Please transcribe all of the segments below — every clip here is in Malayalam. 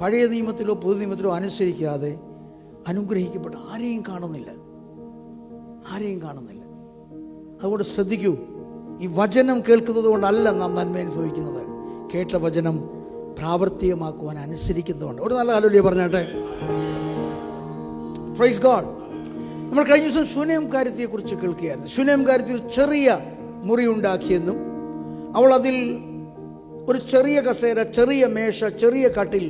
പഴയ നിയമത്തിലോ പുതു നിയമത്തിലോ അനുസരിക്കാതെ അനുഗ്രഹിക്കപ്പെട്ട ആരെയും കാണുന്നില്ല. അതുകൊണ്ട് ശ്രദ്ധിക്കൂ, ഈ വചനം കേൾക്കുന്നത് കൊണ്ടല്ല നാം നന്മ അനുഭവിക്കുന്നത്, കേട്ട വചനം പ്രാവർത്തികമാക്കുവാൻ അനുസരിക്കുന്നതുകൊണ്ട്. ഒരു നല്ല ഹല്ലേലൂയ പറഞ്ഞാട്ടെ. Praise God. നമ്മൾ കഴിഞ്ഞ ദിവസം ശൂനേംകാര്യത്തെക്കുറിച്ച് കേൾക്കുകയായിരുന്നു. ശൂനേംകാര്യത്തിൽ ഒരു ചെറിയ മുറി ഉണ്ടാക്കിയെന്നും അവൾ അതിൽ ഒരു ചെറിയ കസേര, ചെറിയ മേശ, ചെറിയ കട്ടിൽ,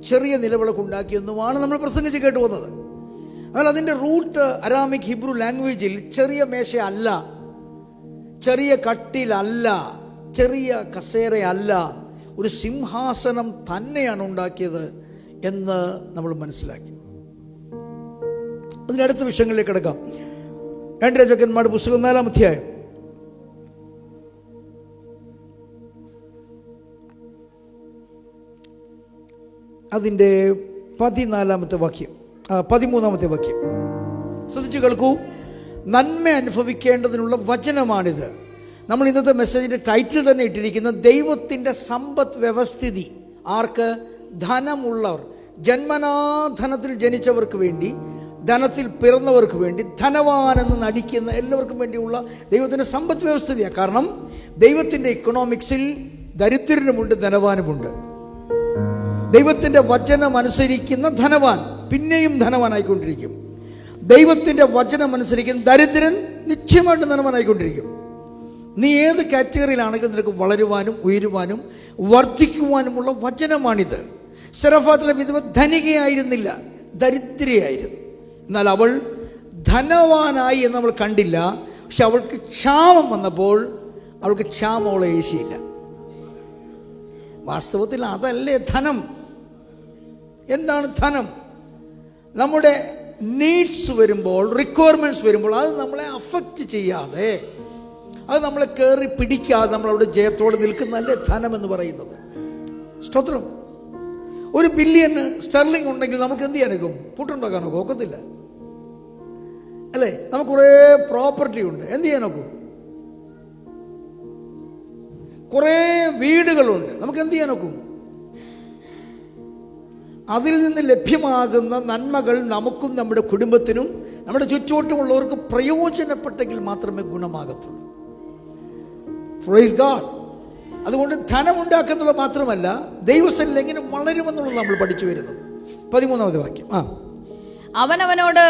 ചെറിയ നിലവിളക്ക് ഉണ്ടാക്കിയെന്നുമാണ് നമ്മൾ പ്രസംഗിച്ച് കേട്ടു വന്നത്. എന്നാൽ അതിൻ്റെ റൂട്ട് അരാമിക് ഹിബ്രു ലാംഗ്വേജിൽ ചെറിയ മേശ അല്ല, ചെറിയ കട്ടിലല്ല, ചെറിയ കസേരയല്ല, ഒരു സിംഹാസനം തന്നെയാണ് ഉണ്ടാക്കിയത് എന്ന് നമ്മൾ മനസ്സിലാക്കി. അതിനടുത്ത വിഷയങ്ങളിലേക്ക് കിടക്കാം. 2 രാജാക്കന്മാരുടെ പുസ്തകം 4-ാം അധ്യായം. അതിൻ്റെ 13-ാമത്തെ വാക്യം. ശ്രദ്ധിച്ചു കേൾക്കൂ. നന്മ അനുഭവിക്കേണ്ടതിനുള്ള വചനമാണിത്. നമ്മൾ ഇന്നത്തെ മെസ്സേജിൻ്റെ ടൈറ്റിൽ തന്നെ ഇട്ടിരിക്കുന്ന ദൈവത്തിൻ്റെ സമ്പദ് വ്യവസ്ഥിതി. ആർക്ക്? ധനമുള്ളവർ, ജന്മനാ ധനത്തിൽ ജനിച്ചവർക്ക് വേണ്ടി, ധനത്തിൽ പിറന്നവർക്ക് വേണ്ടി, ധനവാനെന്ന് നടിക്കുന്ന എല്ലാവർക്കും വേണ്ടിയുള്ള ദൈവത്തിൻ്റെ സമ്പദ് വ്യവസ്ഥിതിയാണ്. കാരണം ദൈവത്തിൻ്റെ ഇക്കണോമിക്സിൽ ദരിദ്രനുമുണ്ട്, ധനവാനുമുണ്ട്. ദൈവത്തിൻ്റെ വചനം അനുസരിക്കുന്ന ധനവാൻ പിന്നെയും ധനവാനായിക്കൊണ്ടിരിക്കും. ദൈവത്തിൻ്റെ വചനം അനുസരിക്കുന്ന ദരിദ്രൻ നിശ്ചയമായിട്ടും ധനവാനായിക്കൊണ്ടിരിക്കും. നീ ഏത് കാറ്റഗറിയിലാണെങ്കിലും നിനക്ക് വളരുവാനും ഉയരുവാനും വർദ്ധിക്കുവാനുമുള്ള വചനമാണിത്. സെറഫാത്തിലെ വിധവ ധനികയായിരുന്നില്ല, ദരിദ്രയായിരുന്നു. എന്നാൽ അവൾ ധനവാനായി എന്ന് നമ്മൾ കണ്ടില്ല. പക്ഷെ അവൾക്ക് ക്ഷാമം വന്നപ്പോൾ അവൾക്ക് ക്ഷാമമുള്ള ഏശിയില്ല. വാസ്തവത്തിൽ അതല്ലേ ധനം. എന്താണ് ധനം? നമ്മുടെ നീഡ്സ് വരുമ്പോൾ, റിക്വയർമെൻറ്റ്സ് വരുമ്പോൾ അത് നമ്മളെ അഫക്റ്റ് ചെയ്യാതെ, അത് നമ്മളെ കയറി പിടിക്കാതെ നമ്മളവിടെ ജയത്തോടെ നിൽക്കുന്നതല്ലേ ധനം എന്ന് പറയുന്നത്. സ്തോത്രം. 1 ബില്യൺ സ്റ്റെർലിംഗ് ഉണ്ടെങ്കിൽ നമുക്ക് എന്ത് ചെയ്യാനൊക്കും? പുട്ടുണ്ടാക്കാനൊക്കെ ഒക്കത്തില്ല അല്ലേ? നമുക്ക് കുറേ പ്രോപ്പർട്ടി ഉണ്ട്, എന്ത് ചെയ്യാനൊക്കും? കുറേ വീടുകളുണ്ട്, നമുക്ക് എന്ത് ചെയ്യാനൊക്കും? അതിൽ നിന്ന് ലഭ്യമാകുന്ന നന്മകൾ നമുക്കും നമ്മുടെ കുടുംബത്തിനും നമ്മുടെ ചുറ്റുവട്ടമുള്ളവർക്ക് പ്രയോജനപ്പെട്ടെങ്കിൽ മാത്രമേ ഗുണമാകത്തുള്ളൂ. Praise God. അതുകൊണ്ട് ധനമുണ്ടാക്കുന്നുള്ള മാത്രമല്ല, ദൈവസന്നിധിയിൽ എങ്ങനെ വളരുമെന്നുള്ളത് നമ്മൾ പഠിച്ചു വരുന്നത്. 13-ാമത്തെ വാക്യം. അവനവനോട്,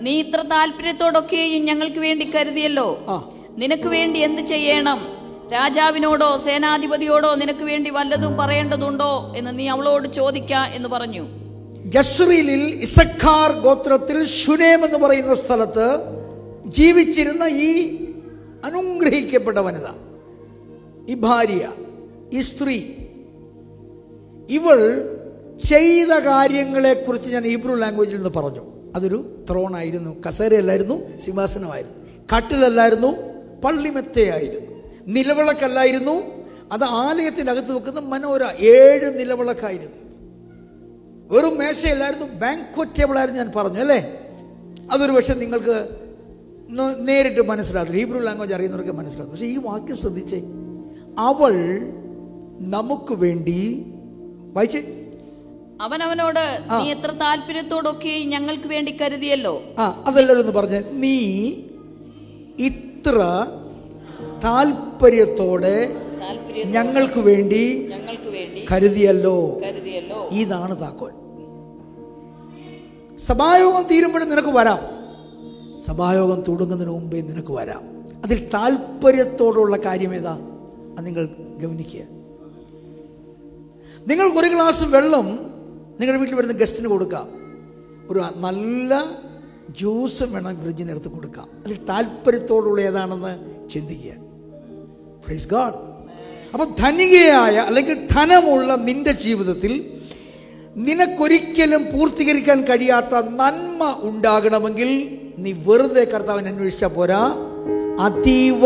നീ ഇത്ര താല്പര്യത്തോടൊക്കെയും ഞങ്ങൾക്ക് വേണ്ടി കരുതിയല്ലോ, നിനക്ക് വേണ്ടി എന്ത് ചെയ്യണം? രാജാവിനോടോ സേനാധിപതിയോടോ നിനക്ക് വേണ്ടി വല്ലതും പറയേണ്ടതുണ്ടോ എന്ന് നീ അവളോട് ചോദിക്ക എന്ന് പറഞ്ഞു. ജസ്രീലിൽ ഇസഖാർ ഗോത്രത്തിൽ ശുനേം എന്ന് പറയുന്ന സ്ഥലത്ത് ജീവിച്ചിരുന്ന ഈ അനുഗ്രഹിക്കപ്പെട്ട വനിത, ഈ ഭാര്യ, ഈ സ്ത്രീ, ഇവൾ ചെയ്ത കാര്യങ്ങളെക്കുറിച്ച് ഞാൻ ഹീബ്രു ലാംഗ്വേജിൽ നിന്ന് പറഞ്ഞു. അതൊരു ത്രോണായിരുന്നു, കസേരയല്ലായിരുന്നു, സിംഹാസനമായിരുന്നു, കട്ടിലല്ലായിരുന്നു, പള്ളിമെത്തയായിരുന്നു, നിലവിളക്കല്ലായിരുന്നു, അത് ആലയത്തിനകത്ത് വെക്കുന്ന മനോര 7 നിലവിളക്കായിരുന്നു. വെറും മേശയല്ലായിരുന്നു, ബാങ്ക്വറ്റ് ടേബിളായിരുന്നു. ഞാൻ പറഞ്ഞു അല്ലേ? അതൊരു പക്ഷേ നിങ്ങൾക്ക് നേരിട്ട് മനസ്സിലാകും, ഹീബ്രു ലാംഗ്വേജ് അറിയുന്നവർക്ക് മനസ്സിലാകും. പക്ഷേ ഈ വാക്യം ശ്രദ്ധിച്ചേ. അവൾ നമുക്ക് വേണ്ടി, വായിച്ചേ, അവനവനോട്, നീ എത്ര താല്പര്യത്തോടൊക്കെ ഞങ്ങൾക്ക് വേണ്ടി കരുതിയല്ലോ. അതെല്ലാവരും ഒന്ന് പറഞ്ഞേ. നീ ഇത്ര താല്പര്യത്തോടെ ഞങ്ങൾക്ക് വേണ്ടി കരുതിയല്ലോ. ഇതാണ് താക്കോൽ. സഭായോഗം തീരുമ്പോഴും നിനക്ക് വരാം, സഭായോഗം തുടങ്ങുന്നതിന് മുമ്പേ നിനക്ക് വരാം. അതിൽ താല്പര്യത്തോടുള്ള കാര്യം ഏതാ? അത് നിങ്ങൾ ഗവനിക്കുക. നിങ്ങൾക്ക് 1 ഗ്ലാസ് വെള്ളം നിങ്ങളുടെ വീട്ടിൽ വരുന്ന ഗസ്റ്റിന് കൊടുക്കാം, ഒരു നല്ല ജ്യൂസ് വേണം ഫ്രിഡ്ജിൽ നിന്ന് എടുത്ത് കൊടുക്കാം. അതിൽ താല്പര്യത്തോടുള്ള ഏതാണെന്ന് ചിന്തിക്കുക. Praise God. അപ്പോൾ ധനികയായ അല്ലെങ്കിൽ ധനമുള്ള നിന്റെ ജീവിതത്തിൽ നിനക്കൊരിക്കലും പൂർത്തീകരിക്കാൻ കഴിയാത്ത നന്മ ഉണ്ടാകണമെങ്കിൽ നീ വെറുതെ കർത്താവിനെ അന്വേഷിച്ചാൽ പോരാ. അതീവ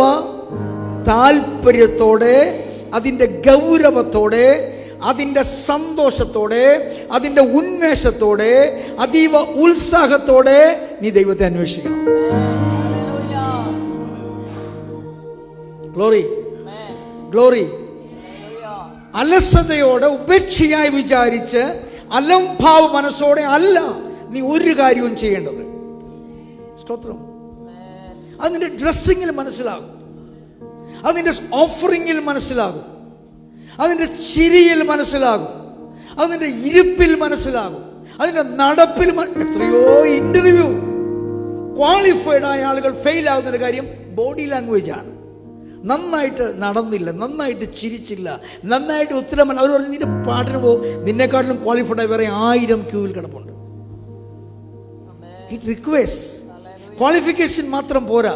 താല്പര്യത്തോടെ, അതിൻ്റെ ഗൗരവത്തോടെ, അതിൻ്റെ സന്തോഷത്തോടെ, അതിൻ്റെ ഉന്മേഷത്തോടെ, അതീവ ഉത്സാഹത്തോടെ നീ ദൈവത്തെ അന്വേഷിക്കണം. Glory, glory. അലസതയോടെ ഉപേക്ഷയായി വിചാരിച്ച് അലംഭാവ മനസ്സോടെ അല്ല നീ ഒരു കാര്യവും ചെയ്യേണ്ടത്. സ്തോത്രം. അതിൻ്റെ ഡ്രസ്സിങ്ങിൽ മനസ്സിലാകും, അതിൻ്റെ ഓഫറിങ്ങിൽ മനസ്സിലാകും, അതിൻ്റെ ചിരിയിൽ മനസ്സിലാകും, അതിൻ്റെ ഇരിപ്പിൽ മനസ്സിലാകും, അതിൻ്റെ നടപ്പിൽ. എത്രയോ ഇന്റർവ്യൂ ക്വാളിഫൈഡ് ആയ ആളുകൾ ഫെയിൽ ആകുന്നൊരു കാര്യം ബോഡി ലാംഗ്വേജ് ആണ്. നന്നായിട്ട് നടന്നില്ല, നന്നായിട്ട് ചിരിച്ചില്ല, നന്നായിട്ട് ഉത്തരമല്ല. അവർ പറഞ്ഞു നിന്റെ പാട്ടിന് നിന്നെക്കാട്ടിലും ക്വാളിഫൈഡ് ആയി വേറെ 1000 ക്യൂവിൽ കിടപ്പുണ്ട്. ഇറ്റ് റിക്വയർസ് ക്വാളിഫിക്കേഷൻ മാത്രം പോരാ,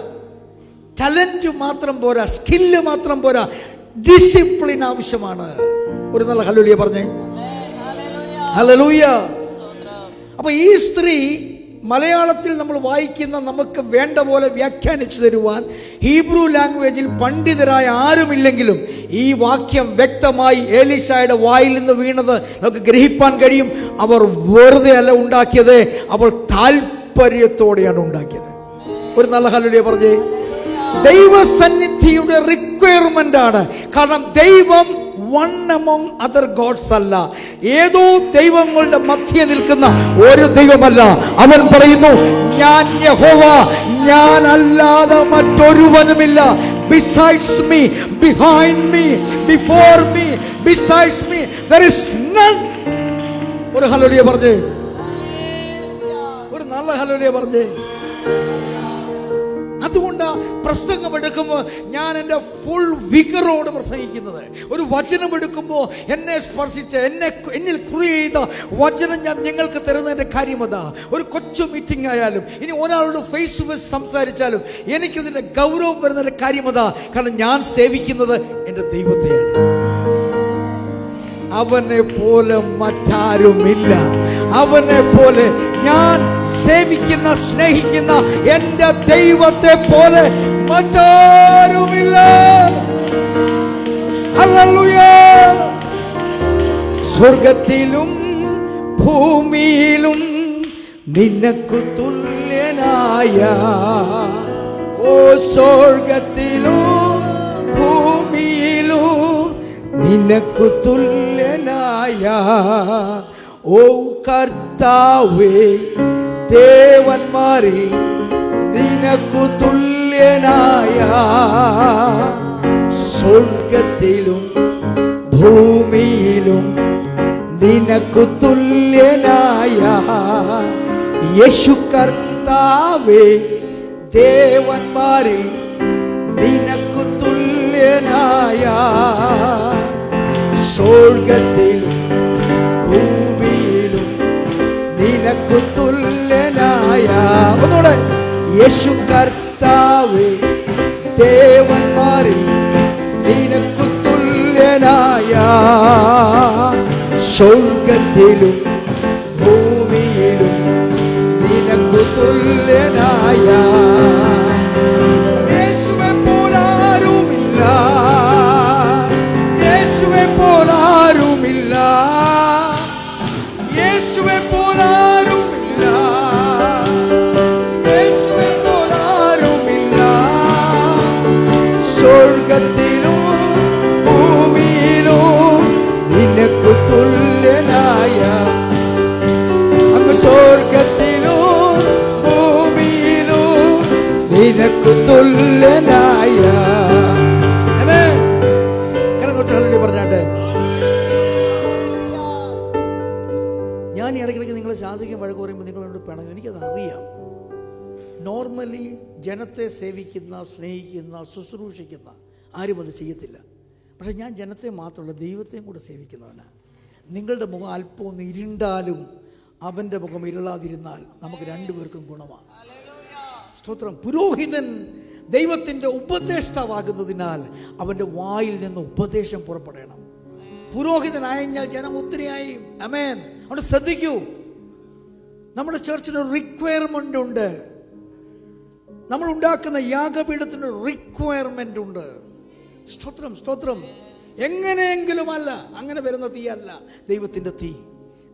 ടാലന്റ് മാത്രം പോരാ, സ്കില്ല് മാത്രം പോരാ, ഡിസിപ്ലിൻ ആവശ്യമാണ്. ഒരു നല്ല ഹല്ലേലൂയ പറഞ്ഞേ. ഹല്ലേലൂയ. അപ്പൊ ഈ സ്ത്രീ മലയാളത്തിൽ നമ്മൾ വായിക്കുന്ന നമുക്ക് വേണ്ട പോലെ വ്യാഖ്യാനിച്ചു തരുവാൻ ഹീബ്രു ലാംഗ്വേജിൽ പണ്ഡിതരായ ആരുമില്ലെങ്കിലും ഈ വാക്യം വ്യക്തമായി എലീശായുടെ വായിൽ നിന്ന് വീണത് നമുക്ക് ഗ്രഹിപ്പാൻ കഴിയും. അവർ വെറുതെ അല്ല ഉണ്ടാക്കിയത്, അവൾ താല്പര്യത്തോടെയാണ് ഉണ്ടാക്കിയത്. ഒരു നല്ല ഹല്ലേലൂയ പറഞ്ഞേ. ദൈവസന്നിധിയുടെ റിക്വയർമെന്റ് ആണ്. കാരണം ദൈവം വൺ അമോങ് അതർ ഗോഡ്സ് അല്ല, ഏതോ ദൈവങ്ങളുടെ മധ്യേ നിൽക്കുന്ന ഒരു ദൈവമല്ല. അവൻ പറയുന്നു, ഞാൻ യഹോവ, ഞാൻ അല്ലാതെ മറ്റൊരുവനുമില്ല. Besides me, behind me, before me, besides me, there is none. ഒരു ഹല്ലേലൂയ പറഞ്ഞേ, ഒരു നല്ല ഹല്ലേലൂയ പറഞ്ഞേ. അതുകൊണ്ട് പ്രസംഗം എടുക്കുമ്പോൾ ഞാൻ എൻ്റെ ഫുൾ വിഗറോട് പ്രസംഗിക്കുന്നത്. ഒരു വചനം എടുക്കുമ്പോൾ എന്നെ സ്പർശിച്ച് എന്നിൽ ക്രിയ ചെയ്ത വചനം ഞാൻ നിങ്ങൾക്ക് തരുന്നതിൻ്റെ കാര്യം അതാ. ഒരു കൊച്ചു മീറ്റിംഗ് ആയാലും ഇനി ഒരാളോട് ഫേസ് ടു ഫേസ് സംസാരിച്ചാലും എനിക്കതിൻ്റെ ഗൗരവം വരുന്നതിൻ്റെ കാര്യം അതാ. കാരണം ഞാൻ സേവിക്കുന്നത് എൻ്റെ ദൈവത്തെയാണ്. അവനെ പോലെ മറ്റാരുമില്ല. അവനെ പോലെ ഞാൻ സേവിക്കുന്ന സ്നേഹിക്കുന്ന എൻ്റെ ദൈവത്തെ പോലെ മറ്റാരുമില്ല. ഹല്ലേലൂയ. സ്വർഗത്തിലും ഭൂമിയിലും നിനക്കു തുല്യനായ, ഓ സ്വർഗത്തിലും ഭൂമിയിലും നിനക്കു തുല്യനായ, ഓ കർത്താവേ, ദേവന്മാരിൽ നിനക്കു തുല്യനായ, സ്വർഗത്തിലും ഭൂമിയിലും നിനക്കു തുല്യനായ, യേശു കർത്താവേ, ദേവന്മാരിൽ നിനക്കു തുല്യനായ, സ്വർഗത്തിലും ഭൂമിയിലും നിനക്കു തുല്യനായ. ഒന്നുകൂടെ, യേശു കർത്താവേ, ദേവന്മാരിൽ നിനക്കു തുല്യനായ, സ്വർഗത്തിലും ഭൂമിയിലും നിനക്കു തുല്യനായ, യേശുവെ പോലാരുമില്ല, യേശുവെ പോലാരുമില്ല, യേശുവെ പോലാരുമില്ല, യേശുവെ പോലാരുമില്ല, സ്വർഗത്തിലും ഭൂമിയിലും നിനക്കു തുല്യനായ, അങ്ങ് സ്വർഗത്തിലും ഭൂമിയിലും നിനക്കു തുല്യനായ. പറഞ്ഞാട്ടെ, ഞാൻ ഇടയ്ക്കിടയ്ക്ക് നിങ്ങളെ ശാസിക്കാൻ വഴക്ക് പറയുമ്പോൾ നിങ്ങളോട് പിണങ്ങും, എനിക്കത് അറിയാം. നോർമലി ജനത്തെ സേവിക്കുന്ന, സ്നേഹിക്കുന്ന, ശുശ്രൂഷിക്കുന്ന ആരും അത് ചെയ്യത്തില്ല. പക്ഷെ ഞാൻ ജനത്തെ മാത്രമല്ല, ദൈവത്തെയും കൂടെ സേവിക്കുന്നവനാണ്. നിങ്ങളുടെ മുഖം അല്പം ഒന്ന് ഇരുണ്ടാലും അവൻ്റെ മുഖം ഇരുളാതിരുന്നാൽ നമുക്ക് രണ്ടുപേർക്കും ഗുണമാണ്. സ്തോത്രം. പുരോഹിതൻ ദൈവത്തിൻ്റെ ഉപദേഷ്ടാവാകുന്നതിനാൽ അവൻ്റെ വായിൽ നിന്ന് ഉപദേശം പുറപ്പെടണം. പുരോഹിതനായഞ്ഞാൽ ജനം ഒത്തിരിയായി. ആമേൻ. അവിടെ ശ്രദ്ധിക്കൂ, നമ്മുടെ ചർച്ചിന് റിക്വയർമെൻ്റ് ഉണ്ട്. നമ്മൾ ഉണ്ടാക്കുന്ന യാഗപീഠത്തിന് റിക്വയർമെൻ്റ് ഉണ്ട്. സ്തോത്രം, സ്തോത്രം. എങ്ങനെയെങ്കിലും അല്ല, അങ്ങനെ വരുന്ന തീയല്ല ദൈവത്തിൻ്റെ തീ.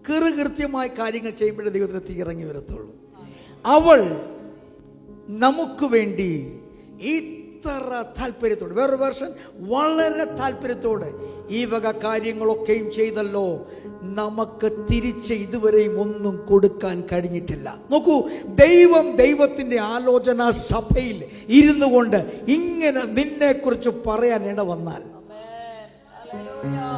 കൃത്യമായ കാര്യങ്ങൾ ചെയ്യുമ്പോഴേ ദൈവത്തിൻ്റെ തീ ഇറങ്ങി വരത്തുള്ളൂ. അവൾ നമുക്ക് വേണ്ടി ഈ ഇത്ര താല്പര്യത്തോടെ, വേറൊരു വേർഷൻ വളരെ താല്പര്യത്തോടെ ഈ വക കാര്യങ്ങളൊക്കെയും ചെയ്തല്ലോ, നമുക്ക് തിരിച്ച് ഇതുവരെയും ഒന്നും കൊടുക്കാൻ കഴിഞ്ഞിട്ടില്ല. നോക്കൂ, ദൈവത്തിൻ്റെ ആലോചന സഭയിൽ ഇരുന്നു കൊണ്ട് ഇങ്ങനെ നിന്നെക്കുറിച്ച് പറയാൻ ഇട വന്നാൽ,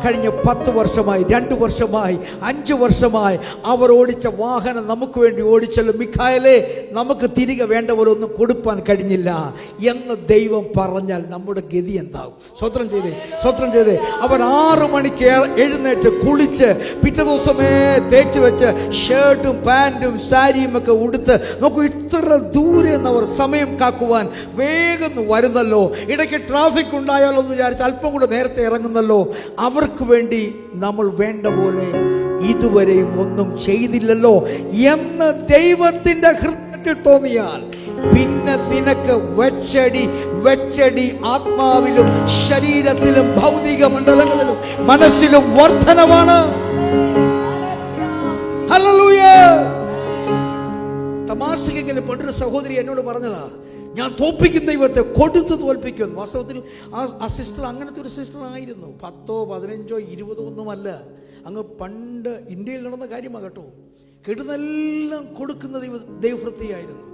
കഴിഞ്ഞ 10 വർഷമായി, 2 വർഷമായി, 5 വർഷമായി അവർ ഓടിച്ച വാഹനം നമുക്ക് വേണ്ടി ഓടിച്ചല്ലോ, മിഖായേലേ നമുക്ക് തിരികെ വേണ്ട പോലെ ഒന്നും കൊടുക്കാൻ കഴിഞ്ഞില്ല എന്ന് ദൈവം പറഞ്ഞാൽ നമ്മുടെ ഗതി എന്താകും? സ്വത്രം ചെയ്തേ. അവൻ 6 മണിക്ക് എഴുന്നേറ്റ് കുളിച്ച് പിറ്റേ ദിവസമേ തേച്ച് വെച്ച് ഷർട്ടും പാൻറ്റും സാരിയും ഒക്കെ ഉടുത്ത്, നോക്കൂ, ഇത്ര ദൂരെ എന്നവർ സമയം കാക്കുവാൻ വേഗം വരുന്നല്ലോ. ഇടയ്ക്ക് ട്രാഫിക് ഉണ്ടായാലോ എന്ന് വിചാരിച്ച് അല്പം കൂടെ നേരത്തെ ഇറങ്ങുന്നല്ലോ. അവർക്ക് വേണ്ടി നമ്മൾ വേണ്ട പോലെ ഇതുവരെയും ഒന്നും ചെയ്തില്ലല്ലോ എന്ന് ദൈവത്തിന്റെ ഹൃദയത്തിൽ തോന്നിയാൽ പിന്നെ നിനക്ക് വെച്ചടി ആത്മാവിലും ശരീരത്തിലും ഭൗതിക മണ്ഡലങ്ങളിലും മനസ്സിലും വർധനമാണ്. ഹല്ലേലൂയ. തമാശയ്ക്കെങ്കിലും പണ്ടൊരു സഹോദരി എന്നോട് പറഞ്ഞതാ, ഞാൻ തോൽപ്പിക്കും ദൈവത്തെ, കൊടുത്ത് തോൽപ്പിക്കും. വാസ്തവത്തിൽ ആ സിസ്റ്റർ അങ്ങനത്തെ ഒരു സിസ്റ്റർ ആയിരുന്നു. 10, 15, 20 ഒന്നുമല്ല, അങ്ങ് പണ്ട് ഇന്ത്യയിൽ നടന്ന കാര്യമാണ് കേട്ടോ. കിട്ടുന്നെല്ലാം കൊടുക്കുന്ന ദൈവവൃത്തിയായിരുന്നു.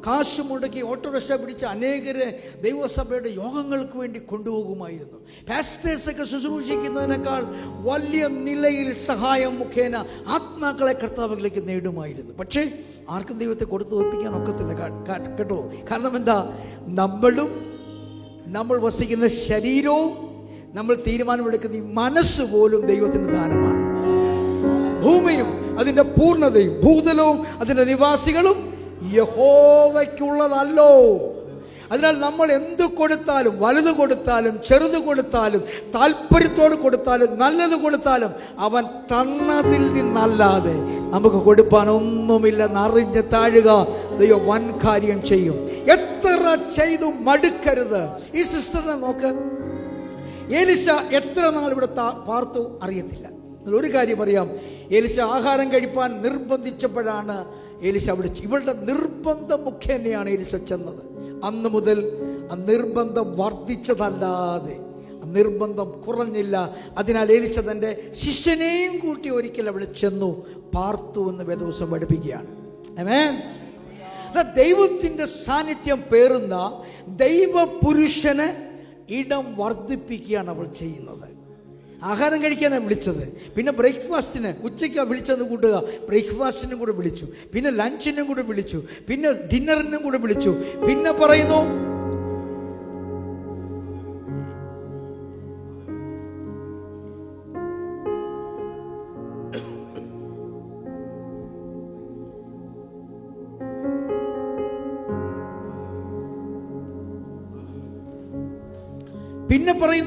കാശ് മുടക്കി ഓട്ടോറിക്ഷ പിടിച്ച് അനേകരെ ദൈവസഭയുടെ യോഗങ്ങൾക്ക് വേണ്ടി കൊണ്ടുപോകുമായിരുന്നു. പാസ്റ്റേഴ്സൊക്കെ ശുശ്രൂഷിക്കുന്നതിനേക്കാൾ വലിയ നിലയിൽ സഹായം മുഖേന ആത്മാക്കളെ കർത്താവിലേക്ക് നേടുമായിരുന്നു. പക്ഷേ ആർക്കും ദൈവത്തെ കൊടുത്തു തോൽപ്പിക്കാൻ ഒക്കത്തില്ല കേട്ടോ. കാരണം എന്താ? നമ്മൾ വസിക്കുന്ന ശരീരവും നമ്മൾ തീരുമാനമെടുക്കുന്ന ഈ മനസ്സ് പോലും ദൈവത്തിൻ്റെ ദാനമാണ്. ഭൂമിയും അതിൻ്റെ പൂർണ്ണതയും ഭൂതലവും അതിൻ്റെ നിവാസികളും യഹോവയ്ക്കുള്ളതല്ലോ. അതിനാൽ നമ്മൾ എന്ത് കൊടുത്താലും, വലുത് കൊടുത്താലും ചെറുത് കൊടുത്താലും താല്പര്യത്തോട് കൊടുത്താലും നല്ലത് കൊടുത്താലും അവൻ തന്നതിൽ നിന്നല്ലാതെ നമുക്ക് കൊടുപ്പാൻ ഒന്നുമില്ലെന്ന് അറിഞ്ഞ് താഴുക. ദൈവം വൻ കാര്യം ചെയ്യും. എത്ര ചെയ്തു മടുക്കരുത്. ഈ സിസ്റ്ററിനെ നോക്ക്, എലിശ എത്ര നാൾ ഇവിടെ പാർത്തു അറിയത്തില്ല. ഒരു കാര്യം അറിയാം, എലിശ ആഹാരം കഴിപ്പാൻ നിർബന്ധിച്ചപ്പോഴാണ് എലിശ അവിടെ, ഇവളുടെ നിർബന്ധം മുഖേനയാണ് എലിശ ചെന്നത്. അന്ന് മുതൽ ആ നിർബന്ധം വർദ്ധിച്ചതല്ലാതെ നിർബന്ധം കുറഞ്ഞില്ല. അതിനാൽ എലിശ തൻ്റെ ശിഷ്യനെയും കൂട്ടി ഒരിക്കൽ അവിടെ ചെന്നു പാർത്തു എന്ന് വേദപുസ്തകം പഠിപ്പിക്കുകയാണ്. ആമേൻ. ദൈവത്തിൻ്റെ സാന്നിധ്യം പേറുന്ന ദൈവപുരുഷന് ഇടം വർദ്ധിപ്പിക്കുകയാണ് അവൾ ചെയ്യുന്നത്. ആഹാരം കഴിക്കാനാണ് വിളിച്ചത്, പിന്നെ ബ്രേക്ക്ഫാസ്റ്റിന് ഉച്ചയ്ക്കാണ് വിളിച്ചെന്ന് കൂട്ടുക, ബ്രേക്ക്ഫാസ്റ്റിനും കൂടെ വിളിച്ചു, പിന്നെ ലഞ്ചിനും കൂടെ വിളിച്ചു, പിന്നെ ഡിന്നറിനും കൂടെ വിളിച്ചു. പിന്നെ പറയുന്നു,